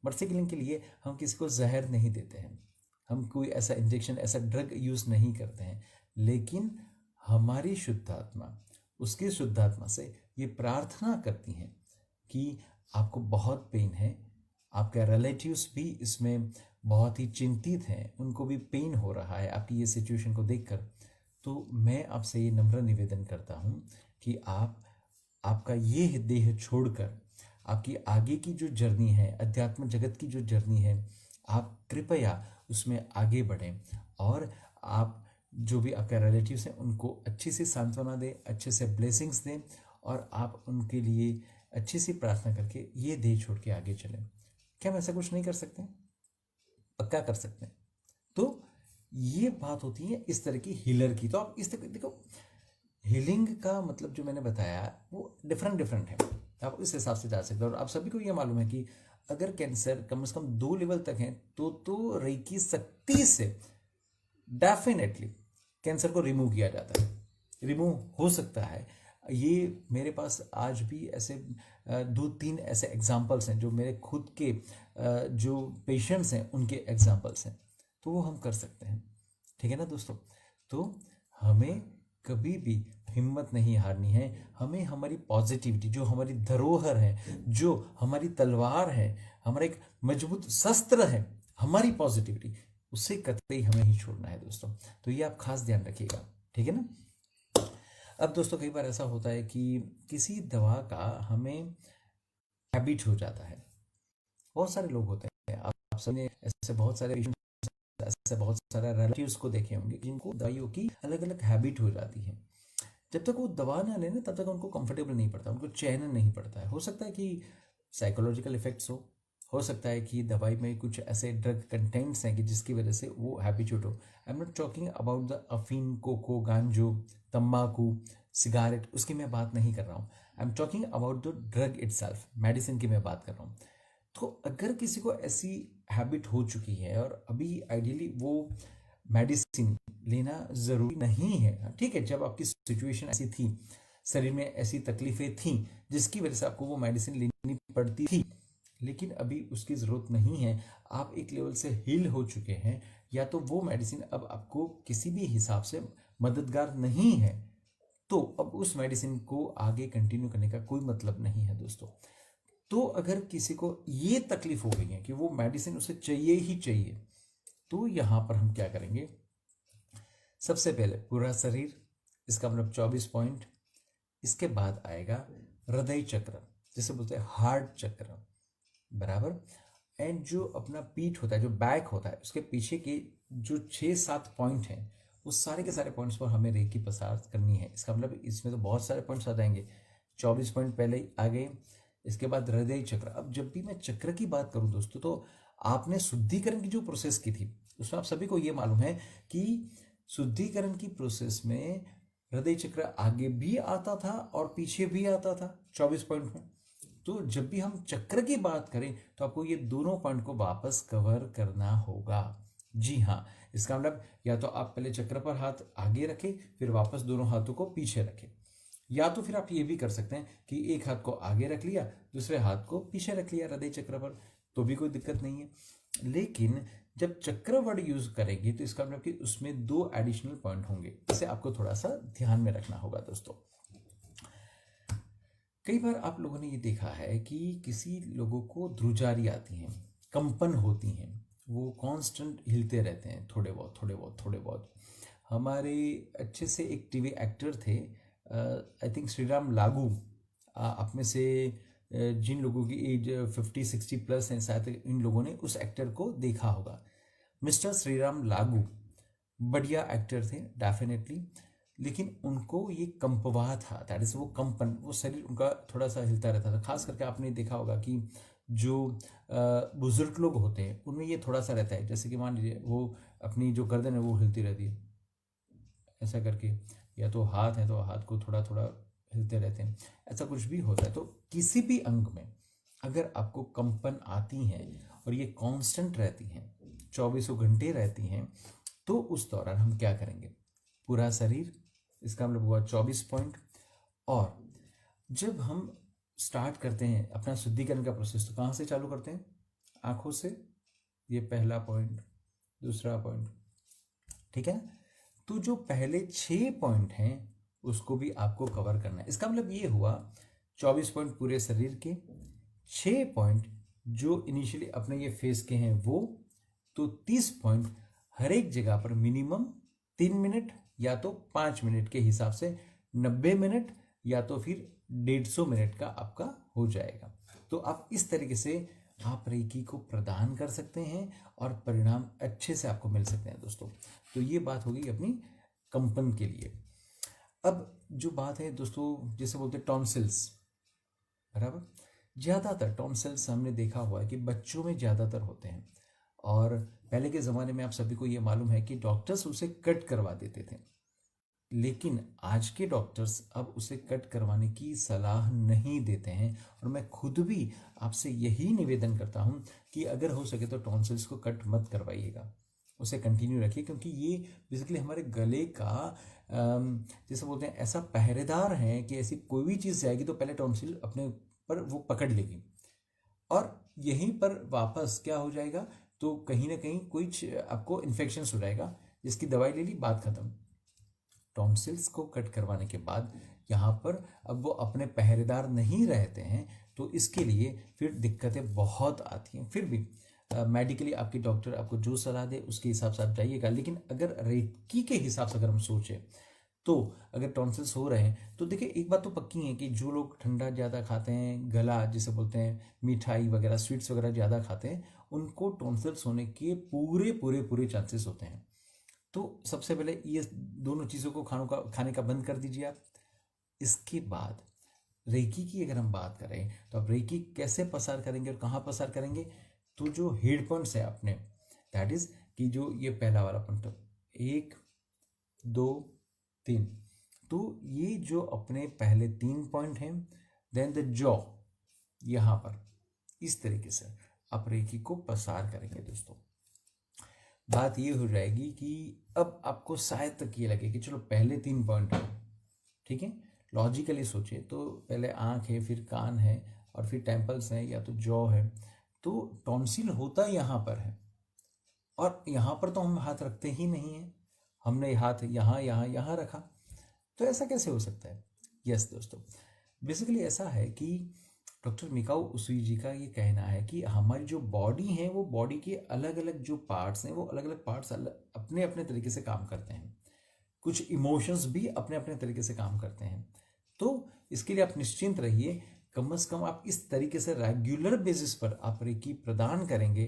Mercy killing के लिए हम किसी को जहर नहीं देते हैं, हम कोई ऐसा इंजेक्शन, ऐसा ड्रग यूज़ नहीं करते हैं, लेकिन हमारी शुद्धात्मा, उसकी शुद्धात्मा से ये प्रार्थना करती हैं कि आपको बहुत पेन है, आपके रिलेटिव्स भी इसमें बहुत ही चिंतित हैं, उनको भी पेन हो रहा है आपकी ये सिचुएशन को देखकर। तो मैं आपसे ये नम्र निवेदन करता हूँ कि आप आपका ये देह छोड़कर आपकी आगे की जो जर्नी है, अध्यात्म जगत की जो जर्नी है, आप कृपया उसमें आगे बढ़ें, और आप जो भी आपके रिलेटिव्स हैं उनको अच्छी सी सांत्वना दें, अच्छे से ब्लेसिंग्स दें, और आप उनके लिए अच्छी सी प्रार्थना करके ये देह छोड़ के आगे चलें। क्या हम ऐसा कुछ नहीं कर सकते? पक्का कर सकते हैं। तो ये बात होती है इस तरह की हीलर की। तो आप इस तरह देखो, हीलिंग का मतलब जो मैंने बताया वो डिफरेंट डिफरेंट है, आप इस हिसाब से जा सकते हो। और आप सभी को ये मालूम है कि अगर कैंसर कम से कम 2 लेवल तक है तो रेकी शक्ति से डेफिनेटली कैंसर को रिमूव किया जाता है, रिमूव हो सकता है। ये मेरे पास आज भी ऐसे 2-3 ऐसे एग्जाम्पल्स हैं जो मेरे खुद के जो पेशेंट्स हैं उनके एग्जाम्पल्स हैं, तो वो हम कर सकते हैं। ठीक है ना दोस्तों? तो हमें कभी भी हिम्मत नहीं हारनी है। हमें हमारी पॉजिटिविटी, जो हमारी धरोहर है, जो हमारी तलवार है, हमारा एक मजबूत शस्त्र है, हमारी पॉजिटिविटी, उससे कतई हमें ही छोड़ना है दोस्तों। तो ये आप खास ध्यान रखिएगा, ठीक है ना? अब दोस्तों कई बार ऐसा होता है कि किसी दवा का हमें हैबिट हो जाता है। बहुत सारे लोग होते हैं, आप सबने ऐसे बहुत सारे पेशेंट्स, ऐसे बहुत सारे रिलेटिव्स को देखे होंगे जिनको दवाइयों की अलग अलग हैबिट हो जाती है। जब तक वो दवा ना लेना तब तक उनको कंफर्टेबल नहीं पड़ता, उनको चैन नहीं पड़ता है। हो सकता है कि साइकोलॉजिकल इफेक्ट्स हो सकता है कि दवाई में कुछ ऐसे ड्रग कंटेंट्स हैं कि जिसकी वजह से वो हैबिचुएट हो। I am not talking about the अफीम, कोको, गांजो, तम्बाकू, सिगारेट, उसकी मैं बात नहीं कर रहा हूँ। I am talking about the drug itself, medicine की मैं बात कर रहा हूँ। तो अगर किसी को ऐसी हैबिट हो चुकी है और अभी आइडियली वो मेडिसिन लेना ज़रूरी नहीं है, ठीक है, जब आपकी सिचुएशन ऐसी थी, शरीर में ऐसी तकलीफें थी जिसकी वजह से आपको वो मेडिसिन लेनी पड़ती थी, लेकिन अभी उसकी ज़रूरत नहीं है, आप एक लेवल से हील हो चुके हैं, या तो वो मेडिसिन अब आपको किसी भी हिसाब से मददगार नहीं है, तो अब उस मेडिसिन को आगे कंटिन्यू करने का कोई मतलब नहीं है दोस्तों। तो अगर किसी को ये तकलीफ हो गई है कि वो मेडिसिन उसे चाहिए ही चाहिए, तो यहाँ पर हम क्या करेंगे? सबसे पहले पूरा शरीर, इसका मतलब 24 पॉइंट। इसके बाद आएगा हृदय चक्र, जिसे बोलते हैं हार्ट चक्र। बराबर। एंड जो अपना पीठ होता है, जो बैक होता है, उसके पीछे के जो 6-7 पॉइंट हैं, उस सारे के सारे पॉइंट्स पर हमें रेकी प्रसार करनी है। इसका मतलब इसमें तो बहुत सारे पॉइंट्स आ जाएंगे, 24 पॉइंट पहले ही आ गए। इसके बाद हृदय चक्र। अब जब भी मैं चक्र की बात करूं दोस्तों, तो आपने शुद्धिकरण की जो प्रोसेस की थी, उसमें आप सभी को ये मालूम है कि शुद्धिकरण की प्रोसेस में हृदय चक्र आगे भी आता था और पीछे भी आता था 24 पॉइंट में। तो जब भी हम चक्र की बात करें तो आपको ये दोनों पॉइंट को वापस कवर करना होगा। जी हाँ, इसका मतलब या तो आप पहले चक्र पर हाथ आगे रखें, फिर वापस दोनों हाथों को पीछे रखें, या तो फिर आप ये भी कर सकते हैं कि एक हाथ को आगे रख लिया, दूसरे हाथ को पीछे रख लिया हृदय चक्र पर, तो भी कोई दिक्कत नहीं है। लेकिन जब चक्र वर्ड यूज करेंगे तो इसका मतलब कि उसमें 2 एडिशनल पॉइंट होंगे। इसे आपको थोड़ा सा ध्यान में रखना होगा दोस्तों। कई बार आप लोगों ने ये देखा है कि किसी लोगों को ध्रुजारी आती है, कंपन होती हैं, वो कांस्टेंट हिलते रहते हैं, थोड़े बहुत थोड़े बहुत थोड़े बहुत। हमारे अच्छे से एक टीवी एक्टर थे, आई थिंक श्रीराम लागू। आप में से जिन लोगों की एज 50-60 प्लस हैं, शायद इन लोगों ने उस एक्टर को देखा होगा। मिस्टर श्रीराम लागू बढ़िया एक्टर थे डेफिनेटली, लेकिन उनको ये कंपवा था, दैट इज वो कंपन, वो शरीर उनका थोड़ा सा हिलता रहता था। खास करके आपने देखा होगा कि जो बुजुर्ग लोग होते हैं उनमें ये थोड़ा सा रहता है, जैसे कि मान लीजिए वो अपनी जो गर्दन है वो हिलती रहती है ऐसा करके, या तो हाथ है तो हाथ को थोड़ा थोड़ा हिलते रहते हैं, ऐसा कुछ भी होता है। तो किसी भी अंग में अगर आपको कंपन आती हैं और ये कांस्टेंट रहती हैं, 24 घंटे रहती हैं, तो उस दौरान हम क्या करेंगे? पूरा शरीर, इसका मतलब हुआ 24 पॉइंट। और जब हम स्टार्ट करते हैं अपना शुद्धिकरण का प्रोसेस, तो कहाँ से चालू करते हैं? आंखों से। ये पहला पॉइंट, दूसरा पॉइंट, ठीक है। तो जो पहले 6 पॉइंट हैं उसको भी आपको कवर करना है। इसका मतलब ये हुआ 24 पॉइंट पूरे शरीर के, 6 पॉइंट जो इनिशियली अपने ये फेस के हैं वो, तो 30 पॉइंट हर एक जगह पर मिनिमम 3 मिनट या तो 5 मिनट के हिसाब से 90 मिनट या तो फिर 150 मिनट का आपका हो जाएगा। तो आप इस तरीके से आप रेकी को प्रदान कर सकते हैं और परिणाम अच्छे से आपको मिल सकते हैं दोस्तों। तो ये बात हो गई अपनी कंपन के लिए। अब जो बात है दोस्तों, जैसे बोलते हैं टॉन्सिल्स, बराबर। ज़्यादातर टॉन्सिल्स हमने देखा हुआ है कि बच्चों में ज़्यादातर होते हैं, और पहले के ज़माने में आप सभी को ये मालूम है कि डॉक्टर्स उसे कट करवा देते थे, लेकिन आज के डॉक्टर्स अब उसे कट करवाने की सलाह नहीं देते हैं। और मैं खुद भी आपसे यही निवेदन करता हूं कि अगर हो सके तो टॉन्सिल्स को कट मत करवाइएगा, उसे कंटिन्यू रखिए, क्योंकि ये बेसिकली हमारे गले का जैसे बोलते हैं ऐसा पहरेदार है कि ऐसी कोई भी चीज़ जाएगी तो पहले टॉन्सिल अपने पर वो पकड़ लेगी, और यहीं पर वापस क्या हो जाएगा, तो कहीं ना कहीं कुछ आपको इन्फेक्शन हो जाएगा, जिसकी दवाई ले ली, बात खत्म। टॉन्सिल्स को कट करवाने के बाद यहाँ पर अब वो अपने पहरेदार नहीं रहते हैं, तो इसके लिए फिर दिक्कतें बहुत आती हैं। फिर भी मेडिकली आपकी डॉक्टर आपको जो सलाह दे उसके हिसाब से आप जाइएगा। लेकिन अगर रेकी के हिसाब से अगर हम सोचें, तो अगर टॉन्सिल्स हो रहे हैं तो देखिए एक बात तो पक्की है कि जो लोग ठंडा ज़्यादा खाते हैं, गला जिसे बोलते हैं, मिठाई वगैरह, स्वीट्स वगैरह ज़्यादा खाते हैं, उनको टॉन्सिल्स होने के पूरे पूरे पूरे चांसेस होते हैं। तो सबसे पहले ये दोनों चीज़ों को खाने का बंद कर दीजिए आप। इसके बाद रेकी की अगर हम बात करें तो आप रेकी कैसे पसार करेंगे और कहाँ पसार करेंगे? तो जो हेड पॉइंट्स है अपने, दैट इज कि जो ये पहला वाला पॉइंट, 1 2 3, तो ये जो अपने पहले 3 पॉइंट हैं, देन द जॉ, यहाँ पर इस तरीके से आप रेकी को पसार करेंगे दोस्तों। बात ये हो जाएगी कि अब आपको शायद तक ये लगे कि चलो पहले 3 पॉइंट है, ठीक है, लॉजिकली सोचे तो पहले आंख है, फिर कान है, और फिर टेम्पल्स हैं या तो जॉ है, तो टॉन्सिल होता यहाँ पर है, और यहाँ पर तो हम हाथ रखते ही नहीं है, हमने हाथ यहाँ यहाँ यहाँ रखा, तो ऐसा कैसे हो सकता है? यस दोस्तों, बेसिकली ऐसा है कि डॉक्टर मिकाओ उसुई जी का ये कहना है कि हमारी जो बॉडी है वो बॉडी के अलग अलग जो पार्ट्स हैं वो अलग अलग पार्ट्स अपने अपने तरीके से काम करते हैं, कुछ इमोशंस भी अपने अपने तरीके से काम करते हैं। तो इसके लिए आप निश्चिंत रहिए कम से कम आप इस तरीके से रेगुलर बेसिस पर आप रेकी प्रदान करेंगे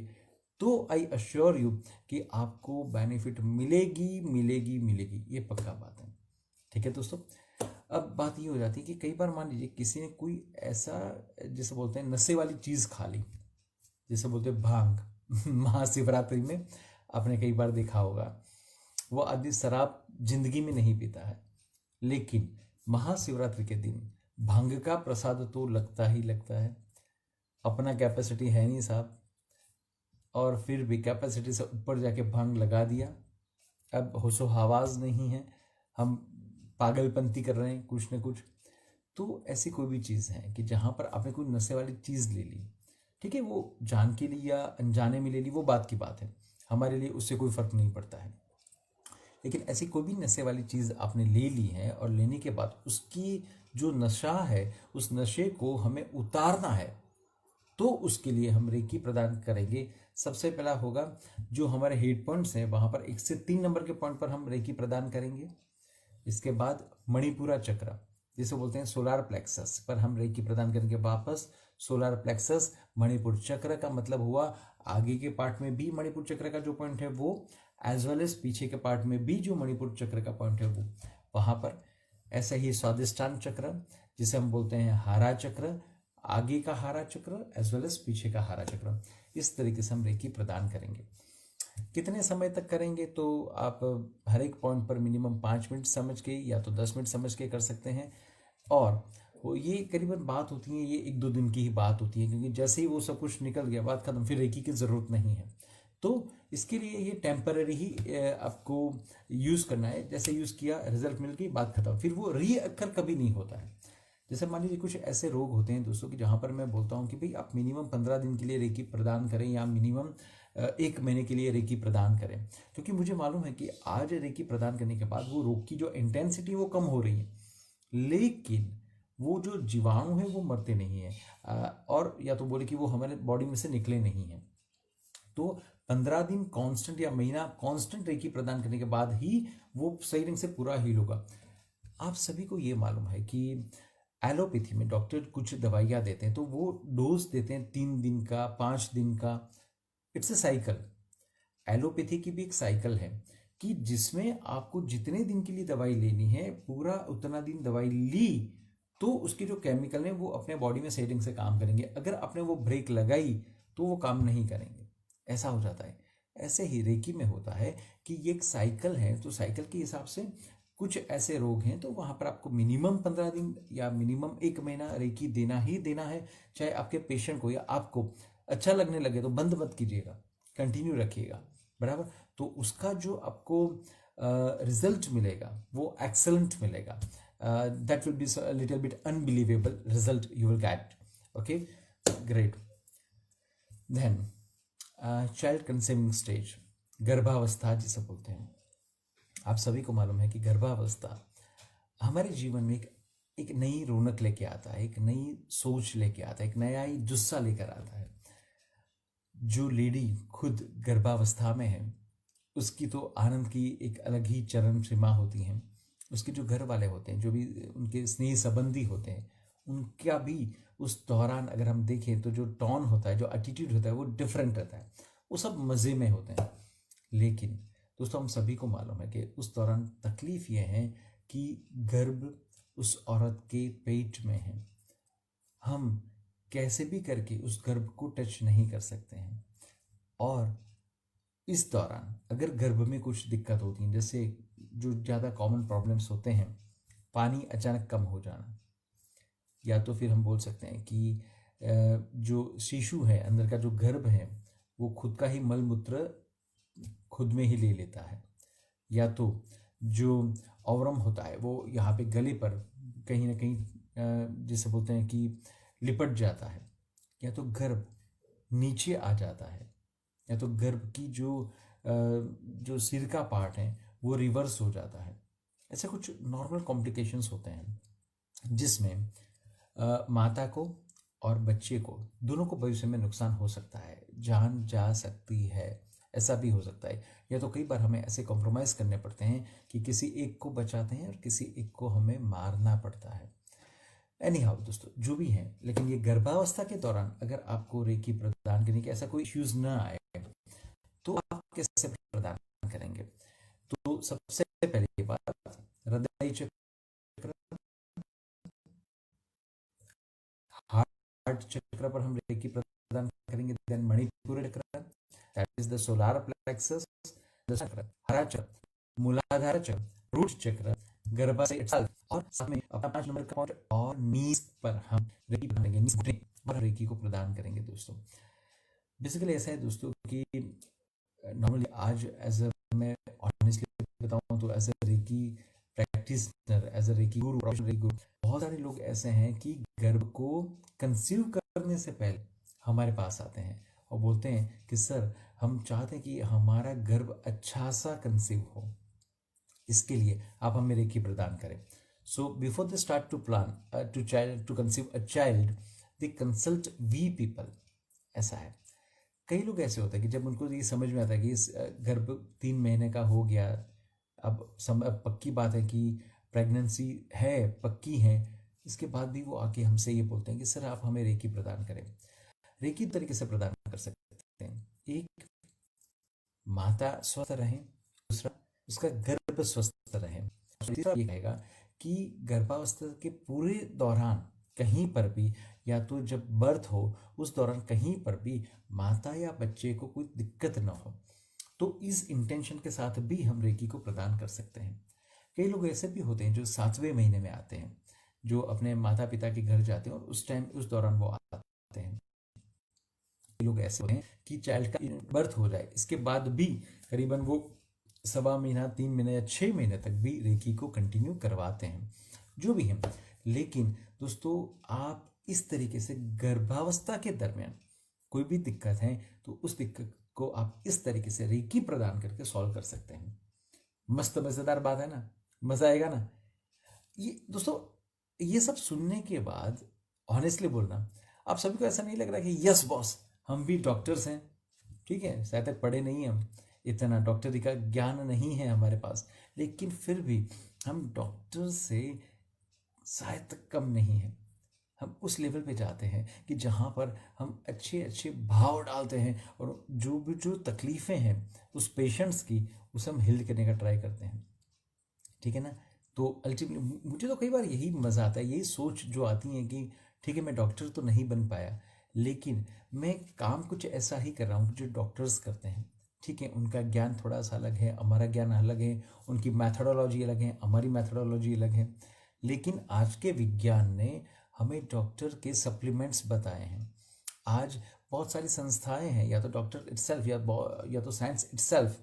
तो आई अश्योर यू कि आपको बेनिफिट मिलेगी मिलेगी मिलेगी, ये पक्का बात है। ठीक है दोस्तों, अब बात ये हो जाती है कि कई बार मान लीजिए किसी ने कोई ऐसा जैसे बोलते हैं नशे वाली चीज़ खा ली, जैसे बोलते हैं भांग महाशिवरात्रि में आपने कई बार देखा होगा, वो आदमी शराब जिंदगी में नहीं पीता है, लेकिन महाशिवरात्रि के दिन भांग का प्रसाद तो लगता ही लगता है। अपना कैपेसिटी है नहीं साहब, और फिर भी कैपेसिटी से ऊपर जाके भांग लगा दिया। अब होशो हवास नहीं है, हम पागलपंती कर रहे हैं कुछ न कुछ। तो ऐसी कोई भी चीज़ है कि जहाँ पर आपने कोई नशे वाली चीज़ ले ली, ठीक है, वो जान के लिए या अनजाने में ले ली, वो बात की बात है, हमारे लिए उससे कोई फर्क नहीं पड़ता है। लेकिन ऐसी कोई भी नशे वाली चीज़ आपने ले ली है और लेने के बाद उसकी जो नशा है, उस नशे को हमें उतारना है, तो उसके लिए हम रेकी प्रदान करेंगे। सबसे पहला होगा जो हमारे हिट पॉइंट्स हैं वहाँ पर 1 से 3 नंबर के पॉइंट पर हम रेकी प्रदान करेंगे। इसके बाद मणिपुरा चक्र जिसे बोलते हैं सोलार प्लेक्सस पर हम रेकी प्रदान करेंगे। वापस सोलार प्लेक्सस मणिपुर चक्र का मतलब हुआ आगे के पार्ट में भी मणिपुर चक्र का जो पॉइंट है वो, एज वेल एज पीछे के पार्ट में भी जो मणिपुर चक्र का पॉइंट है वो वहाँ पर। ऐसा ही स्वादिष्टान चक्र जिसे हम बोलते हैं हारा चक्र, आगे का हारा चक्र एज वेल एज पीछे का हारा चक्र। इस तरीके से हम रेकी प्रदान करेंगे। कितने समय तक करेंगे तो आप हर एक पॉइंट पर मिनिमम 5 मिनट समझ के या तो 10 मिनट समझ के कर सकते हैं। और वो ये करीबन बात होती है, ये 1-2 दिन की ही बात होती है, क्योंकि जैसे ही वो सब कुछ निकल गया बात खत्म, फिर रेकी की ज़रूरत नहीं है। तो इसके लिए ये टेम्पररी ही आपको यूज़ करना है। जैसे यूज़ किया, रिजल्ट मिल गई, बात खत्म, फिर वो रीअक्कर कभी नहीं होता है। जैसे मान लीजिए कुछ ऐसे रोग होते हैं दोस्तों कि जहाँ पर मैं बोलता हूँ कि भाई आप मिनिमम 15 दिन के लिए रेकी प्रदान करें या मिनिमम 1 महीने के लिए रेकी प्रदान करें, क्योंकि मुझे मालूम है कि आज रेकी प्रदान करने के बाद वो रोग की जो इंटेंसिटी वो कम हो रही है, लेकिन वो जो जीवाणु है वो मरते नहीं है, और या तो बोले कि वो हमारे बॉडी में से निकले नहीं हैं। तो 15 दिन कांस्टेंट या महीना कांस्टेंट रेकी प्रदान करने के बाद ही वो सही ढंग से पूरा हील होगा। आप सभी को ये मालूम है कि एलोपैथी में डॉक्टर कुछ दवाइयाँ देते हैं तो वो डोज देते हैं 3 दिन का, 5 दिन का। It's a cycle. एलोपैथी की भी एक साइकिल है कि जिसमें आपको जितने दिन के लिए दवाई लेनी है पूरा उतना दिन दवाई ली तो उसके जो केमिकल हैं वो अपने बॉडी में सेटिंग से काम करेंगे। अगर आपने वो ब्रेक लगाई तो वो काम नहीं करेंगे, ऐसा हो जाता है। ऐसे ही रेकी में होता है कि ये एक साइकिल है, तो साइकिल के हिसाब से कुछ ऐसे रोग हैं तो वहाँ पर आपको मिनिमम 15 दिन या मिनिमम 1 महीना रेकी देना ही देना है। चाहे आपके पेशेंट को या आपको अच्छा लगने लगे तो बंद मत कीजिएगा, कंटिन्यू रखिएगा, बराबर। तो उसका जो आपको रिजल्ट मिलेगा वो एक्सेलेंट मिलेगा। That will be little bit unbelievable result you will get. Okay, great. Then child conceiving stage, गर्भावस्था जिसे बोलते हैं। आप सभी को मालूम है कि गर्भावस्था हमारे जीवन में एक नई रौनक लेके आता है, एक नई सोच लेके आता है, एक नया ही जुस्सा लेकर आता है। जो लेडी खुद गर्भावस्था में है उसकी तो आनंद की एक अलग ही चरम सीमा होती है। उसके जो घर वाले होते हैं, जो भी उनके स्नेह संबंधी होते हैं, उनका भी उस दौरान अगर हम देखें तो जो टोन होता है, जो एटीट्यूड होता है वो डिफरेंट रहता है। वो सब मज़े में होते हैं। लेकिन दोस्तों हम सभी को मालूम है कि उस दौरान तकलीफ ये है कि गर्भ उस औरत के पेट में है। हम कैसे भी करके उस गर्भ को टच नहीं कर सकते हैं। और इस दौरान अगर गर्भ में कुछ दिक्कत होती है, जैसे जो ज़्यादा कॉमन प्रॉब्लम्स होते हैं, पानी अचानक कम हो जाना, या तो फिर हम बोल सकते हैं कि जो शिशु है, अंदर का जो गर्भ है, वो खुद का ही मल मूत्र खुद में ही ले लेता है, या तो जो ओवरम होता है वो यहाँ पे गले पर कहीं ना कहीं जिसे बोलते हैं कि लिपट जाता है, या तो गर्भ नीचे आ जाता है, या तो गर्भ की जो सिर का पार्ट है वो रिवर्स हो जाता है। ऐसे कुछ नॉर्मल कॉम्प्लिकेशंस होते हैं जिसमें माता को और बच्चे को दोनों को भविष्य में नुकसान हो सकता है, जान जा सकती है। ऐसा भी हो सकता है, या तो कई बार हमें ऐसे कॉम्प्रोमाइज़ करने पड़ते हैं कि किसी एक को बचाते हैं और किसी एक को हमें मारना पड़ता है। एनी हाउ दोस्तों, जो भी है, लेकिन ये गर्भावस्था के दौरान अगर आपको रेकी प्रदान करने के ऐसा कोई इश्यूज ना आए तो आप कैसे प्रदान करेंगे? तो सबसे पहली बात, हृदय चक्र, हार्ट चक्र पर हम रेकी प्रदान करेंगे। देन मणिपुर चक्र, that is the solar plexus, चक्र, हरा चक्र, मूलाधार चक्र, रूट चक्र, गर्भाशय और साथ में अपना 5 नंबर का पॉइंट और नीज पर हम रेकी करेंगे, नीज घुटने पर रेकी को प्रदान करेंगे दोस्तों। बेसिकली ऐसा है दोस्तों कि नॉर्मली आज एज अ, मैं ऑनेस्टली बताऊं तो as a Reiki practitioner, as a Reiki guru, Reiki guru, बहुत सारे लोग ऐसे हैं कि गर्भ को कंसीव करने से पहले हमारे पास आते हैं और बोलते हैं कि सर हम चाहते हैं कि हमारा गर्भ अच्छा सा कंसीव हो, इसके लिए आप हमें रेकी प्रदान करें। So before they start to plan to conceive a child, they consult we people. ऐसा है, कई लोग ऐसे होते हैं कि जब उनको ये समझ में आता है कि इस गर्भ 3 महीने का हो गया, अब पक्की बात है कि प्रेगनेंसी है, पक्की है, इसके बाद भी वो आके हमसे ये बोलते हैं कि सर आप हमें रेकी प्रदान करें। रेकी तरीके से प्रदान कर सकते हैं। एक, माता स्वस्थ रहे, दूसरा उसका गर्भ स्वस्थ रहे, तीसरा ये कहेगा कि गर्भावस्था के पूरे दौरान कहीं पर भी, या तो जब बर्थ हो उस दौरान कहीं पर भी माता या बच्चे को कोई दिक्कत ना हो, तो इस इंटेंशन के साथ भी हम रेकी को प्रदान कर सकते हैं। कई लोग ऐसे भी होते हैं जो 7वें महीने में आते हैं, जो अपने माता पिता के घर जाते हैं और उस टाइम उस दौरान वो आते हैं। लोग ऐसे होते हैं कि चाइल्ड का बर्थ हो जाए, इसके बाद भी करीबन वो 1.25 महीना, 3 महीने या 6 महीने तक भी रेकी को कंटिन्यू करवाते हैं, जो भी है। लेकिन दोस्तों, आप इस तरीके से गर्भावस्था के दरमियान कोई भी दिक्कत है तो उस दिक्कत को आप इस तरीके से रेकी प्रदान करके सॉल्व कर सकते हैं। मस्त मजेदार बात है ना, मजा आएगा ना ये दोस्तों। ये सब सुनने के बाद ऑनेस्टली बोलना, आप सभी को ऐसा नहीं लग रहा कि यस बॉस, हम भी डॉक्टर्स हैं, ठीक है, शायद तक पढ़े नहीं हम, इतना डॉक्टरी का ज्ञान नहीं है हमारे पास, लेकिन फिर भी हम डॉक्टर से शायद तक कम नहीं है। हम उस लेवल पे जाते हैं कि जहाँ पर हम अच्छे अच्छे भाव डालते हैं और जो भी जो तकलीफ़ें हैं उस पेशेंट्स की, उसे हम हील करने का ट्राई करते हैं, ठीक है ना। तो अल्टीमेटली मुझे तो कई बार यही मज़ा आता है, यही सोच जो आती है कि ठीक है, मैं डॉक्टर तो नहीं बन पाया, लेकिन मैं काम कुछ ऐसा ही कर रहा हूँ जो डॉक्टर्स करते हैं, ठीक है। उनका ज्ञान थोड़ा सा अलग है, हमारा ज्ञान अलग है, उनकी मैथडोलॉजी अलग है, हमारी मैथडोलॉजी अलग है, लेकिन आज के विज्ञान ने हमें डॉक्टर के सप्लीमेंट्स बताए हैं। आज बहुत सारी संस्थाएं हैं, या तो डॉक्टर इटसेल्फ या तो साइंस इटसेल्फ,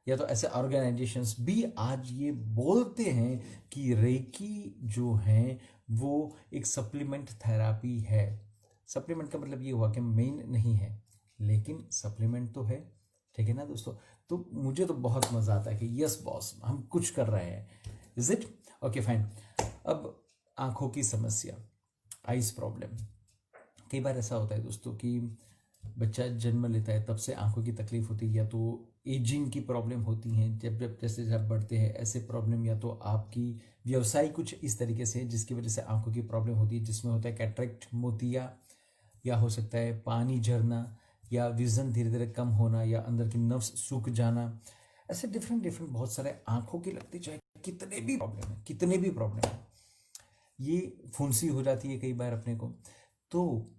या तो ऐसे ऑर्गेनाइजेशंस भी आज ये बोलते हैं कि रेकी जो है वो एक सप्लीमेंट थेरापी है। सप्लीमेंट का मतलब ये हुआ कि मेन नहीं है, लेकिन सप्लीमेंट तो है, ठीक है ना दोस्तों। तो मुझे तो बहुत मज़ा आता है कि यस बॉस, हम कुछ कर रहे हैं। Is it okay, fine. अब आंखों की समस्या, आइज प्रॉब्लम। कई बार ऐसा होता है दोस्तों कि बच्चा जन्म लेता है तब से आंखों की तकलीफ होती है, या तो एजिंग की प्रॉब्लम होती हैं, जब जब जैसे जब बढ़ते हैं ऐसे प्रॉब्लम, या तो आपकी व्यवसाय कुछ इस तरीके से जिसकी वजह से आंखों की प्रॉब्लम होती है, जिसमें होता है कैटरेक्ट, मोतिया, या हो सकता है पानी झरना, या विजन धीरे धीरे कम होना, या अंदर की नर्व्स सूख जाना। ऐसे डिफरेंट डिफरेंट बहुत सारे आंखों की लगती, चाहे कितने भी प्रॉब्लम है, कितने भी प्रॉब्लम है, ये फुंसी हो जाती है कई बार अपने को। तो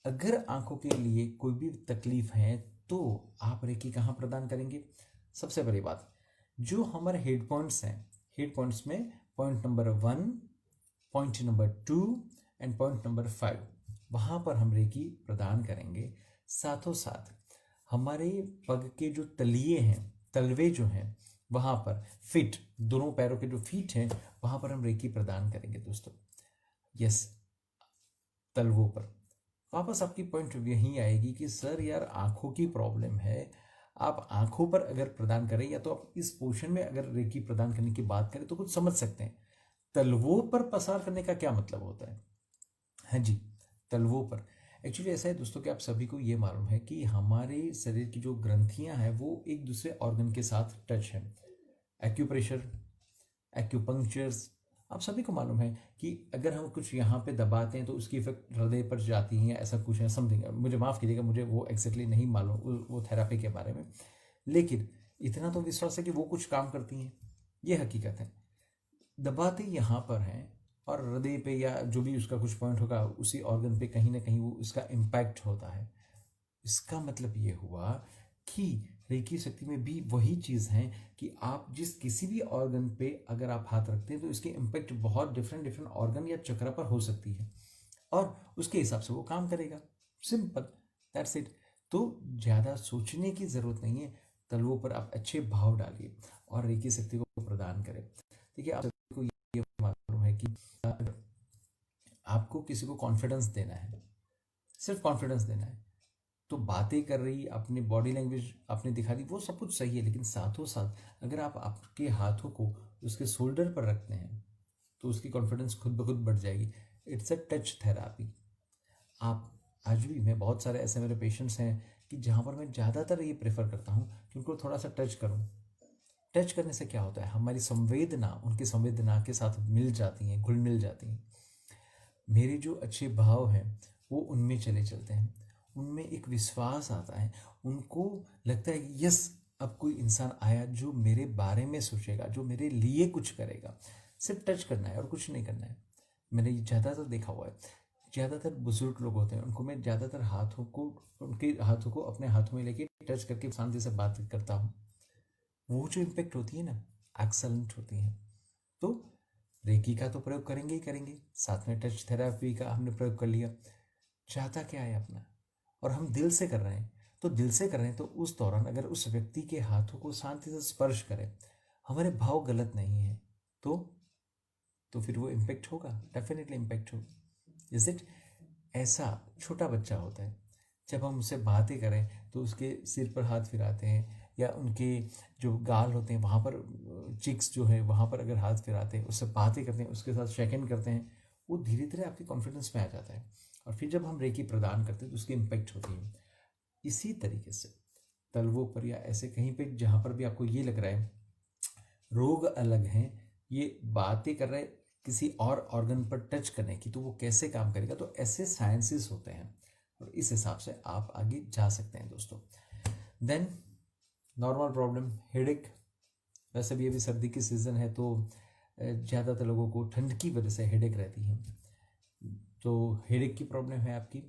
अगर आंखों के लिए कोई भी तकलीफ है तो आप रेकी कहाँ प्रदान करेंगे? सबसे बड़ी बात, जो हमारे हेड पॉइंट्स हैं, हेड पॉइंट्स में point number 1, point number 2 and point number 5, वहाँ पर हम रेकी प्रदान करेंगे। साथों साथ हमारे पग के जो तलिए हैं, तलवे जो हैं, वहाँ पर फिट, दोनों पैरों के जो फीट हैं, वहाँ पर हम रेकी प्रदान करेंगे दोस्तों। यस, तलवों पर। वापस आपकी पॉइंट यही आएगी कि सर यार आंखों की प्रॉब्लम है, आप आंखों पर अगर प्रदान करें, या तो आप इस पोर्शन में अगर रेकी प्रदान करने की बात करें तो कुछ समझ सकते हैं। तलवों पर पसार करने का क्या मतलब होता है? हाँ जी, तलवों पर एक्चुअली ऐसा है दोस्तों कि आप सभी को ये मालूम है कि हमारे शरीर की जो ग्रंथियां हैं वो एक दूसरे ऑर्गन के साथ टच है। एक्यूप्रेशर, एक्यूपंक्चर्स, आप सभी को मालूम है कि अगर हम कुछ यहाँ पे दबाते हैं तो उसकी इफेक्ट हृदय पर जाती है, ऐसा कुछ है समथिंग, मुझे माफ़ कीजिएगा, मुझे वो एग्जैक्टली नहीं मालूम वो थेरापी के बारे में, लेकिन इतना तो विश्वास है कि वो कुछ काम करती हैं, ये हकीकत है। दबाते यहाँ पर हैं और हृदय पे या जो भी उसका कुछ पॉइंट होगा उसी ऑर्गन पे कहीं ना कहीं वो उसका इम्पैक्ट होता है। इसका मतलब ये हुआ कि रेकी शक्ति में भी वही चीज़ है कि आप जिस किसी भी ऑर्गन पे अगर आप हाथ रखते हैं तो इसकी इम्पैक्ट बहुत डिफरेंट डिफरेंट ऑर्गन या चक्र पर हो सकती है और उसके हिसाब से वो काम करेगा। Simple, that's it. तो ज़्यादा सोचने की ज़रूरत नहीं है, तलवों पर आप अच्छे भाव डालिए और रेकी शक्ति को प्रदान करें। देखिए, आप सभी को ये मालूम है कि आपको किसी को कॉन्फिडेंस देना है, सिर्फ कॉन्फिडेंस देना है, तो बातें कर रही, अपनी बॉडी लैंग्वेज आपने दिखा दी, वो सब कुछ सही है, लेकिन साथों साथ अगर आप आपके हाथों को उसके शोल्डर पर रखते हैं तो उसकी कॉन्फिडेंस खुद ब खुद बढ़ जाएगी। It's a touch therapy. आप आज भी, मैं बहुत सारे ऐसे मेरे पेशेंट्स हैं कि जहाँ पर मैं ज़्यादातर ये प्रेफर करता हूँ कि उनको थोड़ा सा टच करूँ। टच करने से क्या होता है, हमारी संवेदना उनकी संवेदना के साथ मिल जाती हैं, घुल मिल जाती हैं। मेरे जो अच्छे भाव हैं वो उनमें चले चलते हैं, उनमें एक विश्वास आता है, उनको लगता है कि यस, अब कोई इंसान आया जो मेरे बारे में सोचेगा, जो मेरे लिए कुछ करेगा। सिर्फ टच करना है और कुछ नहीं करना है। मैंने ये ज़्यादातर देखा हुआ है, ज़्यादातर बुजुर्ग लोग होते हैं, उनको मैं ज़्यादातर हाथों को, उनके हाथों को अपने हाथों में लेके टच करके शांति से बात करता हूँ। वो जो इम्पेक्ट होती है ना, एक्सलेंट होती है। तो रेकी का तो प्रयोग करेंगे ही करेंगे, साथ में टच थेरापी का हमने प्रयोग कर लिया। चाहता क्या है अपना, और हम दिल से कर रहे हैं, तो दिल से कर रहे हैं तो उस दौरान अगर उस व्यक्ति के हाथों को शांति से स्पर्श करें, हमारे भाव गलत नहीं है, तो फिर वो इम्पेक्ट होगा, डेफिनेटली इम्पेक्ट होगा। Is it? ऐसा छोटा बच्चा होता है, जब हम उससे बातें करें तो उसके सिर पर हाथ फिराते हैं, या उनके जो गाल होते हैं वहाँ पर, चिक्स जो है वहाँ पर अगर हाथ फिराते हैं, उससे बातें करते हैं, उसके साथ शेक करते हैं, वो धीरे धीरे आपके कॉन्फिडेंस में आ जाता है। और फिर जब हम रेकी प्रदान करते हैं तो उसकी इम्पेक्ट होती है। इसी तरीके से तलवों पर या ऐसे कहीं पे जहाँ पर भी आपको ये लग रहा है रोग अलग हैं, ये बातें कर रहे किसी और ऑर्गन पर टच करने की, तो वो कैसे काम करेगा, तो ऐसे साइंसेस होते हैं और इस हिसाब से आप आगे जा सकते हैं दोस्तों। Then normal problem, headache. वैसे भी अभी सर्दी की सीज़न है तो ज़्यादातर लोगों को ठंड की वजह से हेडेक रहती है। तो हेडेक की प्रॉब्लम है आपकी,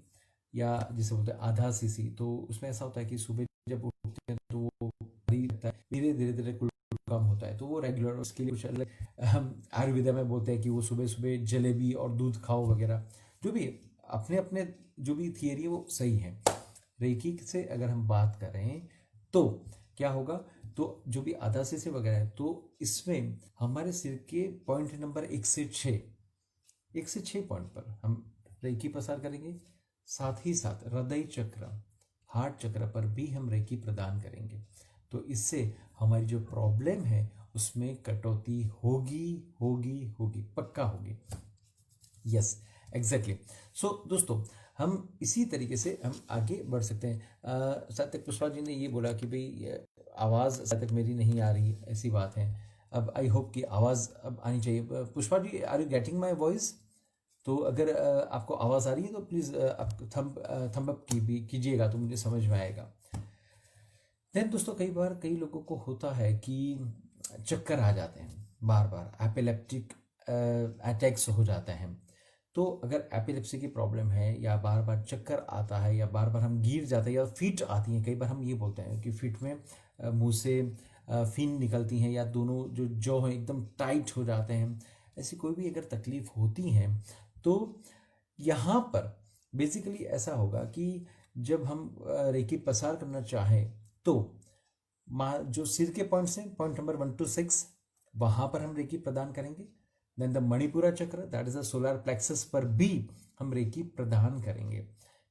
या जिसे बोलते हैं आधा सीसी, तो उसमें ऐसा होता है कि सुबह जब उठते हैं तो वो भारी लगता है, धीरे धीरे धीरे कम होता है, तो वो रेगुलर, उसके लिए कुछ अलग हम आयुर्वेदा में बोलते हैं कि वो सुबह सुबह जलेबी और दूध खाओ वगैरह। जो भी अपने अपने जो भी थियरी है वो सही है। रेकी से अगर हम बात करें तो क्या होगा, तो जो भी आधा से वगैरह है, तो इसमें हमारे सिर के पॉइंट नंबर 1 से 6 पॉइंट पर हम रेकी प्रसार करेंगे। साथ ही साथ हृदय चक्र, हार्ट चक्र पर भी हम रेकी प्रदान करेंगे। तो इससे हमारी जो प्रॉब्लम है उसमें कटौती होगी होगी होगी, पक्का होगी। Yes, exactly. सो दोस्तों, हम इसी तरीके से हम आगे बढ़ सकते हैं। शायद तक पुष्पा जी ने ये बोला कि भाई आवाज़ शायद तक मेरी नहीं आ रही, ऐसी बात है। अब आई होप कि आवाज़ अब आनी चाहिए। Pushpa ji, are you getting my voice? तो अगर आपको आवाज़ आ रही है तो प्लीज़ आप थंब अप कीजिएगा तो मुझे समझ में आएगा। देन दोस्तों, कई बार कई लोगों को होता है कि चक्कर आ जाते हैं, बार बार एपिलेप्टिक अटैक्स हो जाते हैं। तो अगर एपिलेप्सी की प्रॉब्लम है, या बार बार चक्कर आता है, या बार बार हम गिर जाते हैं, या फीट आती हैं, कई बार हम ये बोलते हैं कि फीट में मुंह से फिन निकलती हैं, या दोनों जो जॉ हैं एकदम टाइट हो जाते हैं, ऐसी कोई भी अगर तकलीफ होती है तो यहाँ पर बेसिकली ऐसा होगा कि जब हम रेकी प्रसार करना चाहें तो जो सिर के पॉइंट्स हैं, पॉइंट नंबर 1 to 6, वहां पर हम रेकी प्रदान करेंगे। देन द मणिपुरा चक्र, that is the solar plexus पर भी हम रेकी प्रदान करेंगे।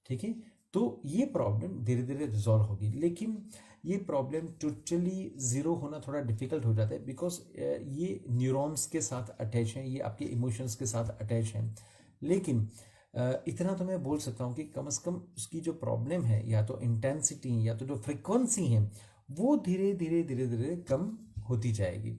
ठीक है, तो ये प्रॉब्लम धीरे धीरे रिजॉल्व होगी, लेकिन ये प्रॉब्लम टोटली जीरो होना थोड़ा डिफिकल्ट हो जाता है, बिकॉज ये न्यूरॉन्स के साथ अटैच हैं, ये आपके इमोशंस के साथ अटैच हैं। लेकिन इतना तो मैं बोल सकता हूँ कि कम से कम उसकी जो प्रॉब्लम है, या तो इंटेंसिटी या तो जो फ्रिक्वेंसी है, वो धीरे धीरे धीरे धीरे कम होती जाएगी।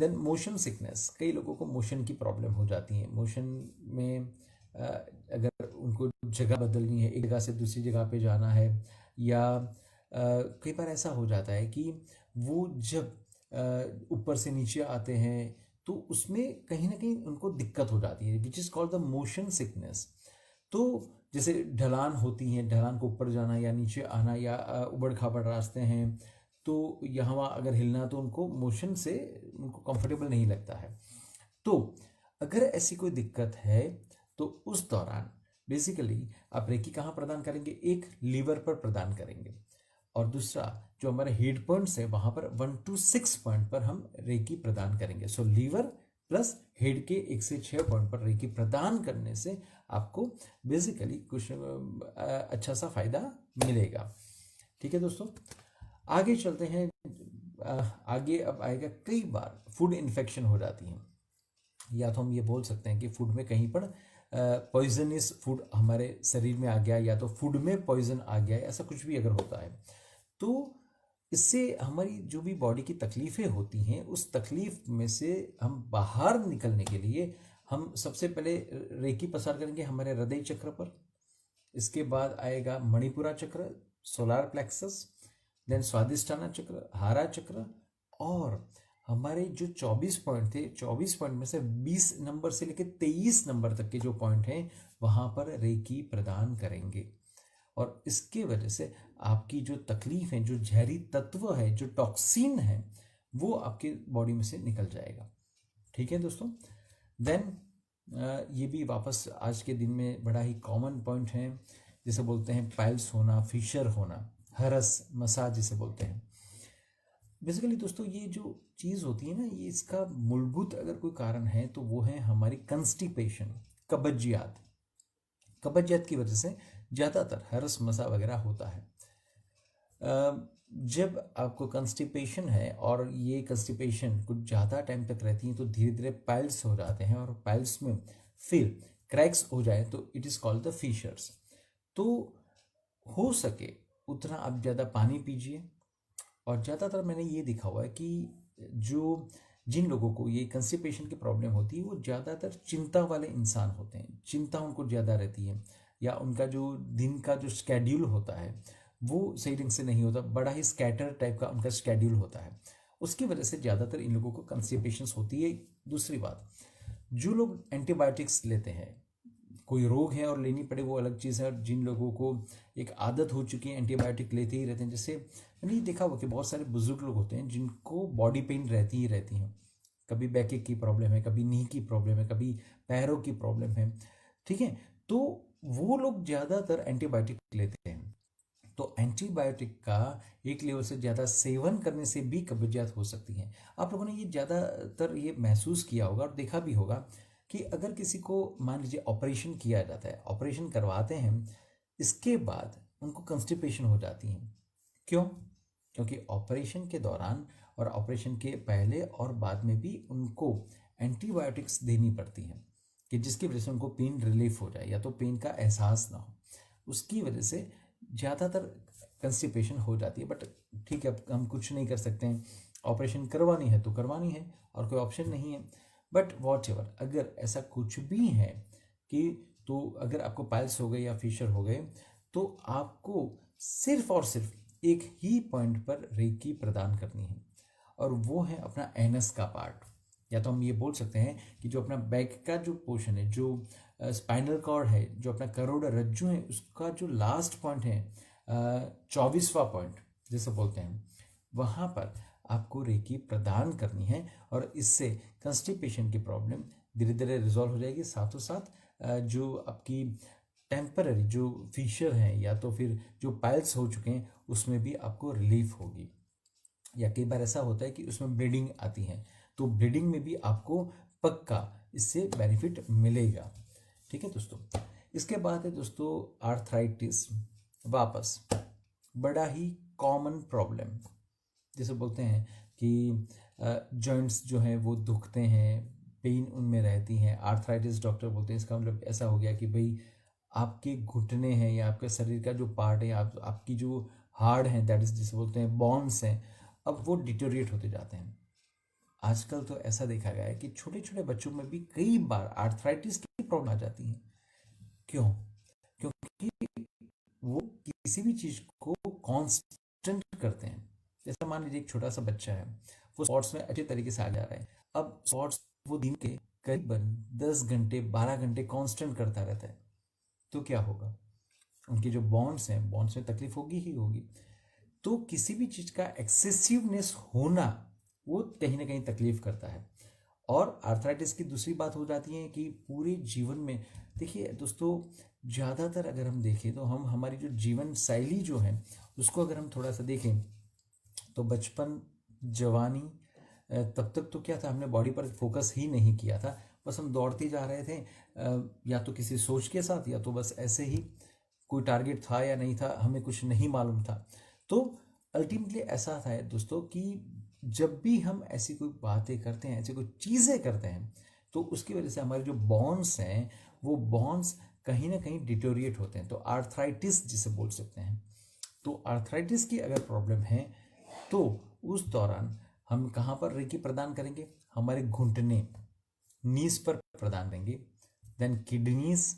देन मोशन सिकनेस, कई लोगों को मोशन की प्रॉब्लम हो जाती है। मोशन में अगर उनको जगह बदलनी है, एक जगह से दूसरी जगह पे जाना है, या कई बार ऐसा हो जाता है कि वो जब ऊपर से नीचे आते हैं तो उसमें कहीं ना कहीं उनको दिक्कत हो जाती है, which is called the motion sickness. तो जैसे ढलान होती है, ढलान को ऊपर जाना या नीचे आना, या उबड़ खाबड़ रास्ते हैं, तो यहाँ वहाँ अगर हिलना, तो उनको मोशन से उनको कंफर्टेबल नहीं लगता है। तो अगर ऐसी कोई दिक्कत है तो उस दौरान बेसिकली आप रेकी कहाँ प्रदान करेंगे? एक लीवर पर प्रदान करेंगे, और दूसरा जो हमारे हेड पॉइंट्स है वहां पर 1 to 6 पॉइंट पर हम रेकी प्रदान करेंगे। सो लीवर प्लस हेड के 1 से 6 पॉइंट पर रेकी प्रदान करने से आपको बेसिकली कुछ अच्छा सा फायदा मिलेगा। ठीक है दोस्तों, आगे चलते हैं। आगे अब आएगा, कई बार फूड इन्फेक्शन हो जाती है, या तो हम ये बोल सकते हैं कि फूड में कहीं पर पॉइजनस फूड हमारे शरीर में आ गया, या तो फूड में पॉइजन आ गया, ऐसा कुछ भी अगर होता है तो इससे हमारी जो भी बॉडी की तकलीफ़ें होती हैं, उस तकलीफ में से हम बाहर निकलने के लिए हम सबसे पहले रेकी प्रसार करेंगे हमारे हृदय चक्र पर। इसके बाद आएगा मणिपुरा चक्र, सोलार प्लेक्सस, देन स्वादिष्ठाना चक्र, हारा चक्र, और हमारे जो 24 पॉइंट थे, 24 पॉइंट में से 20 नंबर से लेकर 23 नंबर तक के जो पॉइंट हैं वहाँ पर रेकी प्रदान करेंगे। और इसके वजह से आपकी जो तकलीफ है, जो जहरी तत्व है, जो टॉक्सिन है, वो आपके बॉडी में से निकल जाएगा। ठीक है दोस्तों, देन ये भी वापस आज के दिन में बड़ा ही कॉमन पॉइंट है, जिसे बोलते हैं पाइल्स होना, फिशर होना, हरस मसाज जिसे बोलते हैं। बेसिकली दोस्तों ये जो चीज़ होती है ना, ये इसका मूलभूत अगर कोई कारण है तो वो है हमारी कंस्टिपेशन, कब्जियत। कब्जियत की वजह से ज़्यादातर हरस मसा वगैरह होता है। जब आपको कंस्टिपेशन है और ये कंस्टिपेशन कुछ ज़्यादा टाइम तक रहती है तो धीरे धीरे पाइल्स हो जाते हैं, और पाइल्स में फिर क्रैक्स हो जाए तो it is called the fissures. तो हो सके उतना आप ज़्यादा पानी पीजिए, और ज़्यादातर मैंने ये देखा हुआ है कि जिन लोगों को ये कंस्टिपेशन की प्रॉब्लम होती है वो ज़्यादातर चिंता वाले इंसान होते हैं, चिंता उनको ज़्यादा रहती है, या उनका जो दिन का जो स्केड्यूल होता है वो सही ढंग से नहीं होता, बड़ा ही स्कैटर टाइप का उनका स्केड्यूल होता है, उसकी वजह से ज़्यादातर इन लोगों को कंस्टिपेशंस होती है। दूसरी बात, जो लोग एंटीबायोटिक्स लेते हैं, कोई रोग है और लेनी पड़े वो अलग चीज़ है, और जिन लोगों को एक आदत हो चुकी है एंटीबायोटिक लेते ही रहते हैं, जैसे मैंने ये देखा हुआ कि बहुत सारे बुजुर्ग लोग होते हैं जिनको बॉडी पेन रहती ही रहती हैं, कभी बैक की प्रॉब्लम है, कभी नी की प्रॉब्लम है, कभी पैरों की प्रॉब्लम है। ठीक है, तो वो लोग ज़्यादातर एंटीबायोटिक लेते हैं। तो एंटीबायोटिक का एक लेवल से ज़्यादा सेवन करने से भी कब्जियत हो सकती है। आप लोगों ने ये ज़्यादातर ये महसूस किया होगा और देखा भी होगा कि अगर किसी को मान लीजिए ऑपरेशन किया जाता है, ऑपरेशन करवाते हैं, इसके बाद उनको कंस्टिपेशन हो जाती है। क्यों? क्योंकि ऑपरेशन के दौरान और ऑपरेशन के पहले और बाद में भी उनको एंटीबायोटिक्स देनी पड़ती हैं, कि जिसकी वजह से उनको पेन रिलीफ हो जाए, या तो पेन का एहसास ना हो, उसकी वजह से ज़्यादातर कंस्टिपेशन हो जाती है। बट ठीक है, अब हम कुछ नहीं कर सकते हैं, ऑपरेशन करवानी है तो करवानी है, और कोई ऑप्शन नहीं है। बट वॉट एवर, अगर ऐसा कुछ भी है कि, तो अगर आपको पाइल्स हो गए या फिशर हो गए, तो आपको सिर्फ और सिर्फ एक ही पॉइंट पर रेकी प्रदान करनी है, और वो है अपना एनस का पार्ट, या तो हम ये बोल सकते हैं कि जो अपना बैक का जो पोर्शन है, जो स्पाइनल कॉर्ड है, जो अपना करोड़ रज्जु है, उसका जो लास्ट पॉइंट है, 24वां पॉइंट जिसे बोलते हैं, वहाँ पर आपको रेकी प्रदान करनी है, और इससे कंस्टिपेशन की प्रॉब्लम धीरे धीरे रिजॉल्व हो जाएगी। साथों साथ जो आपकी टेम्पररी जो फिशर हैं, या तो फिर जो पाइल्स हो चुके हैं, उसमें भी आपको रिलीफ होगी। या कई बार ऐसा होता है कि उसमें ब्लीडिंग आती है, तो ब्लीडिंग में भी आपको पक्का इससे बेनिफिट मिलेगा। ठीक है दोस्तों, इसके बाद है दोस्तों आर्थराइटिस, वापस बड़ा ही कॉमन प्रॉब्लम, जिसे बोलते हैं कि जॉइंट्स जो हैं वो दुखते हैं, पेन उनमें रहती हैं, आर्थराइटिस डॉक्टर बोलते हैं। इसका मतलब ऐसा हो गया कि भाई आपके घुटने हैं, या आपके शरीर का जो पार्ट है, आपकी जो हार्ड हैं, दैट इज जिसे बोलते हैं बॉन्स हैं, अब वो डिटोरिएट होते जाते हैं। आजकल तो ऐसा देखा गया है कि छोटे छोटे बच्चों में भी कई बार आर्थराइटिस की प्रॉब्लम आ जाती है। क्यों? क्योंकि वो किसी भी चीज को कांस्टेंट करते हैं। जैसे मान लीजिए एक छोटा सा बच्चा है, वो स्पोर्ट्स में अच्छे तरीके से आ जा रहा है। अब स्पोर्ट्स वो दिन के करीबन 10 घंटे 12 घंटे कांस्टेंट करता रहता है, तो क्या होगा? उनके जो बॉन्ड्स हैं, बॉन्ड्स में तकलीफ होगी ही होगी। तो किसी भी चीज का एक्सेसिवनेस होना वो कहीं ना कहीं तकलीफ करता है। और आर्थराइटिस की दूसरी बात हो जाती है कि पूरे जीवन में, देखिए दोस्तों, ज़्यादातर अगर हम देखें तो हम हमारी जो जीवन शैली जो है उसको अगर हम थोड़ा सा देखें तो बचपन, जवानी, तब तक तो क्या था, हमने बॉडी पर फोकस ही नहीं किया था। बस हम दौड़ते जा रहे थे, या तो किसी सोच के साथ या तो बस ऐसे ही। कोई टारगेट था या नहीं था हमें कुछ नहीं मालूम था। तो अल्टीमेटली ऐसा था दोस्तों कि जब भी हम ऐसी कोई बातें करते हैं, ऐसी कोई चीज़ें करते हैं, तो उसकी वजह से हमारे जो बॉन्ड्स हैं वो बॉन्ड्स कहीं ना कहीं डिटोरिएट होते हैं। तो आर्थराइटिस जिसे बोल सकते हैं। तो आर्थराइटिस की अगर प्रॉब्लम है तो उस दौरान हम कहाँ पर रेकी प्रदान करेंगे? हमारे घुटने, नीज पर प्रदान करेंगे। देन किडनीज,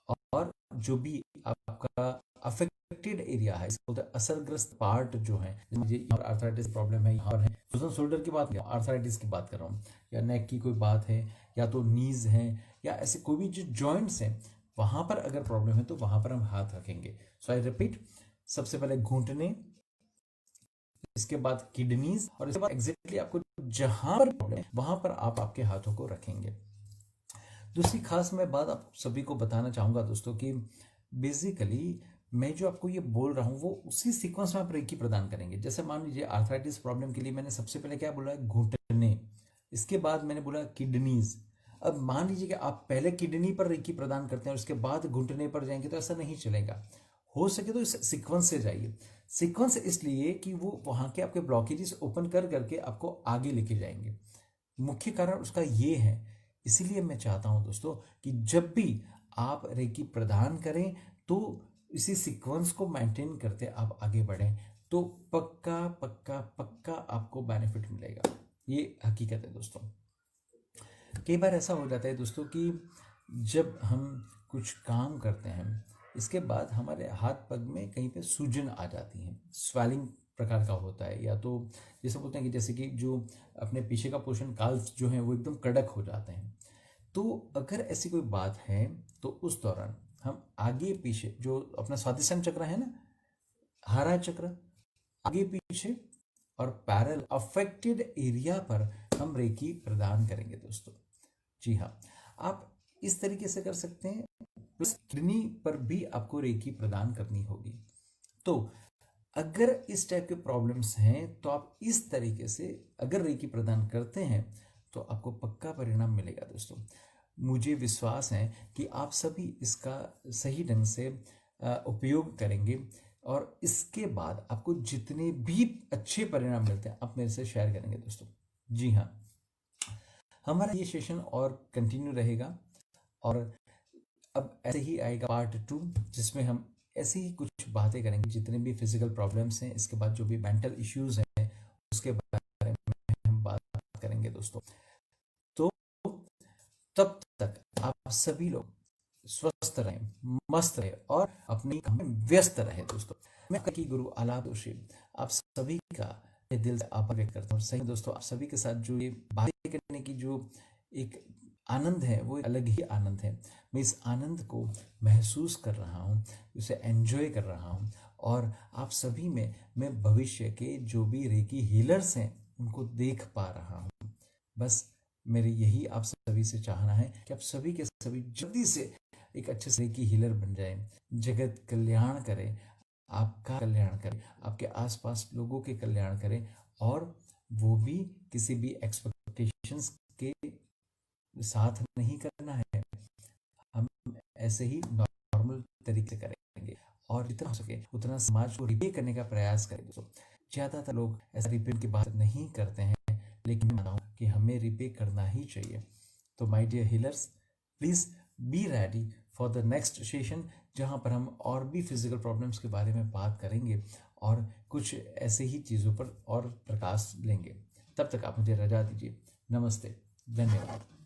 और जो भी आपका अफेक्टेड एरिया है, इसको बोलते हैं असरग्रस्त पार्ट जो है, मुझे आर्थराइटिस प्रॉब्लम है यहाँ पर है, फ्रोजन शोल्डर की बात, आर्थराइटिस की बात कर रहा हूँ, या नेक की कोई बात है, या तो नीज है, या ऐसे कोई भी जो जॉइंट्स हैं वहां पर अगर प्रॉब्लम है तो वहां पर हम हाथ रखेंगे। सो आई रिपीट, सबसे पहले घुटने, इसके बाद किडनीज, और इसके बाद एग्जैक्टली आपको जहां पर प्रॉब्लम है वहां पर आप आपके हाथों को रखेंगे। दूसरी खास मैं बात आप सभी को बताना चाहूंगा दोस्तों कि बेसिकली मैं जो आपको ये बोल रहा हूँ वो उसी सीक्वेंस में आप रेकी प्रदान करेंगे। जैसे मान लीजिए आर्थराइटिस प्रॉब्लम के लिए मैंने सबसे पहले क्या बोला है? घुटने। इसके बाद मैंने बोला किडनीज। अब मान लीजिए कि आप पहले किडनी पर रेकी प्रदान करते हैं और उसके बाद घुटने पर जाएंगे, तो ऐसा नहीं चलेगा। हो सके तो इस सीक्वेंस से जाइए। सीक्वेंस इसलिए कि वो वहां के आपके ब्लॉकेजेस ओपन कर करके आपको आगे लेके जाएंगे। मुख्य कारण उसका ये है। इसीलिए मैं चाहता हूं दोस्तों कि जब भी आप रेकी प्रदान करें तो इसी सीक्वेंस को मेंटेन करते आप आगे बढ़ें, तो पक्का पक्का पक्का आपको बेनिफिट मिलेगा। ये हकीकत है दोस्तों। कई बार ऐसा हो जाता है दोस्तों कि जब हम कुछ काम करते हैं, इसके बाद हमारे हाथ पग में कहीं पे सूजन आ जाती है, स्वेलिंग प्रकार का होता है, या तो जैसे बोलते हैं कि जैसे कि जो अपने पीछे का पोर्शन, काल्स जो है वो एकदम कड़क हो जाते हैं। तो अगर ऐसी कोई बात है तो उस दौरान हम आगे पीछे जो अपना स्वादिष्टान चक्र है ना, हरा चक्र, आगे पीछे और पैरल अफेक्टेड एरिया पर हम रेकी प्रदान करेंगे दोस्तों। जी हाँ, आप इस तरीके से कर सकते हैं। प्लस किडनी पर भी आपको रेकी प्रदान करनी होगी। तो अगर इस टाइप के प्रॉब्लम्स हैं तो आप इस तरीके से अगर रेकी प्रदान करते हैं तो आपको पक्का परिणाम मिलेगा दोस्तों। मुझे विश्वास है कि आप सभी इसका सही ढंग से उपयोग करेंगे, और इसके बाद आपको जितने भी अच्छे परिणाम मिलते हैं आप मेरे से शेयर करेंगे दोस्तों। जी हाँ, हमारा ये सेशन और कंटिन्यू रहेगा, और अब ऐसे ही आएगा पार्ट 2, जिसमें हम ऐसे ही कुछ बातें करेंगे, जितने भी फिजिकल प्रॉब्लम्स हैं, इसके बाद जो भी मेंटल इश्यूज हैं उसके बारे में हम बात करेंगे दोस्तों। तो तब तक आप सभी लोग स्वस्थ रहें, मस्त रहे और अपनी काम में व्यस्त रहे दोस्तों। मैं की गुरु आलाप जोशी आप सभी का दिल से आभार व्यक्त करता हूँ। सही दोस्तों, आप सभी के साथ जो ये बातें करने की जो एक आनंद है वो एक अलग ही आनंद है। मैं इस आनंद को महसूस कर रहा हूँ, उसे एंजॉय कर रहा हूँ, और आप सभी में मैं भविष्य के जो भी रेकी हीलर्स हैं उनको देख पा रहा हूँ। बस मेरे यही आप सभी से चाहना है कि आप सभी के सभी जल्दी से एक अच्छे से रेकी हीलर बन जाए, जगत कल्याण करें, आपका कल्याण करें, आपके आसपास लोगों के कल्याण करें, और वो भी किसी भी एक्सपेक्टेशंस के साथ नहीं करना है। हम ऐसे ही नॉर्मल तरीके से करेंगे, और जितना हो सके उतना समाज को रिपे करने का प्रयास करें दोस्तों। ज्यादातर लोग ऐसा रिपे की बात नहीं करते हैं, लेकिन मैं मानता हूँ कि हमें रिपे करना ही चाहिए। तो my dear healers, please be ready for the next session, जहाँ पर हम और भी फिजिकल प्रॉब्लम्स के बारे में बात करेंगे और कुछ ऐसे ही चीज़ों पर और प्रकाश लेंगे। तब तक आप मुझे रजा दीजिए। नमस्ते, धन्यवाद।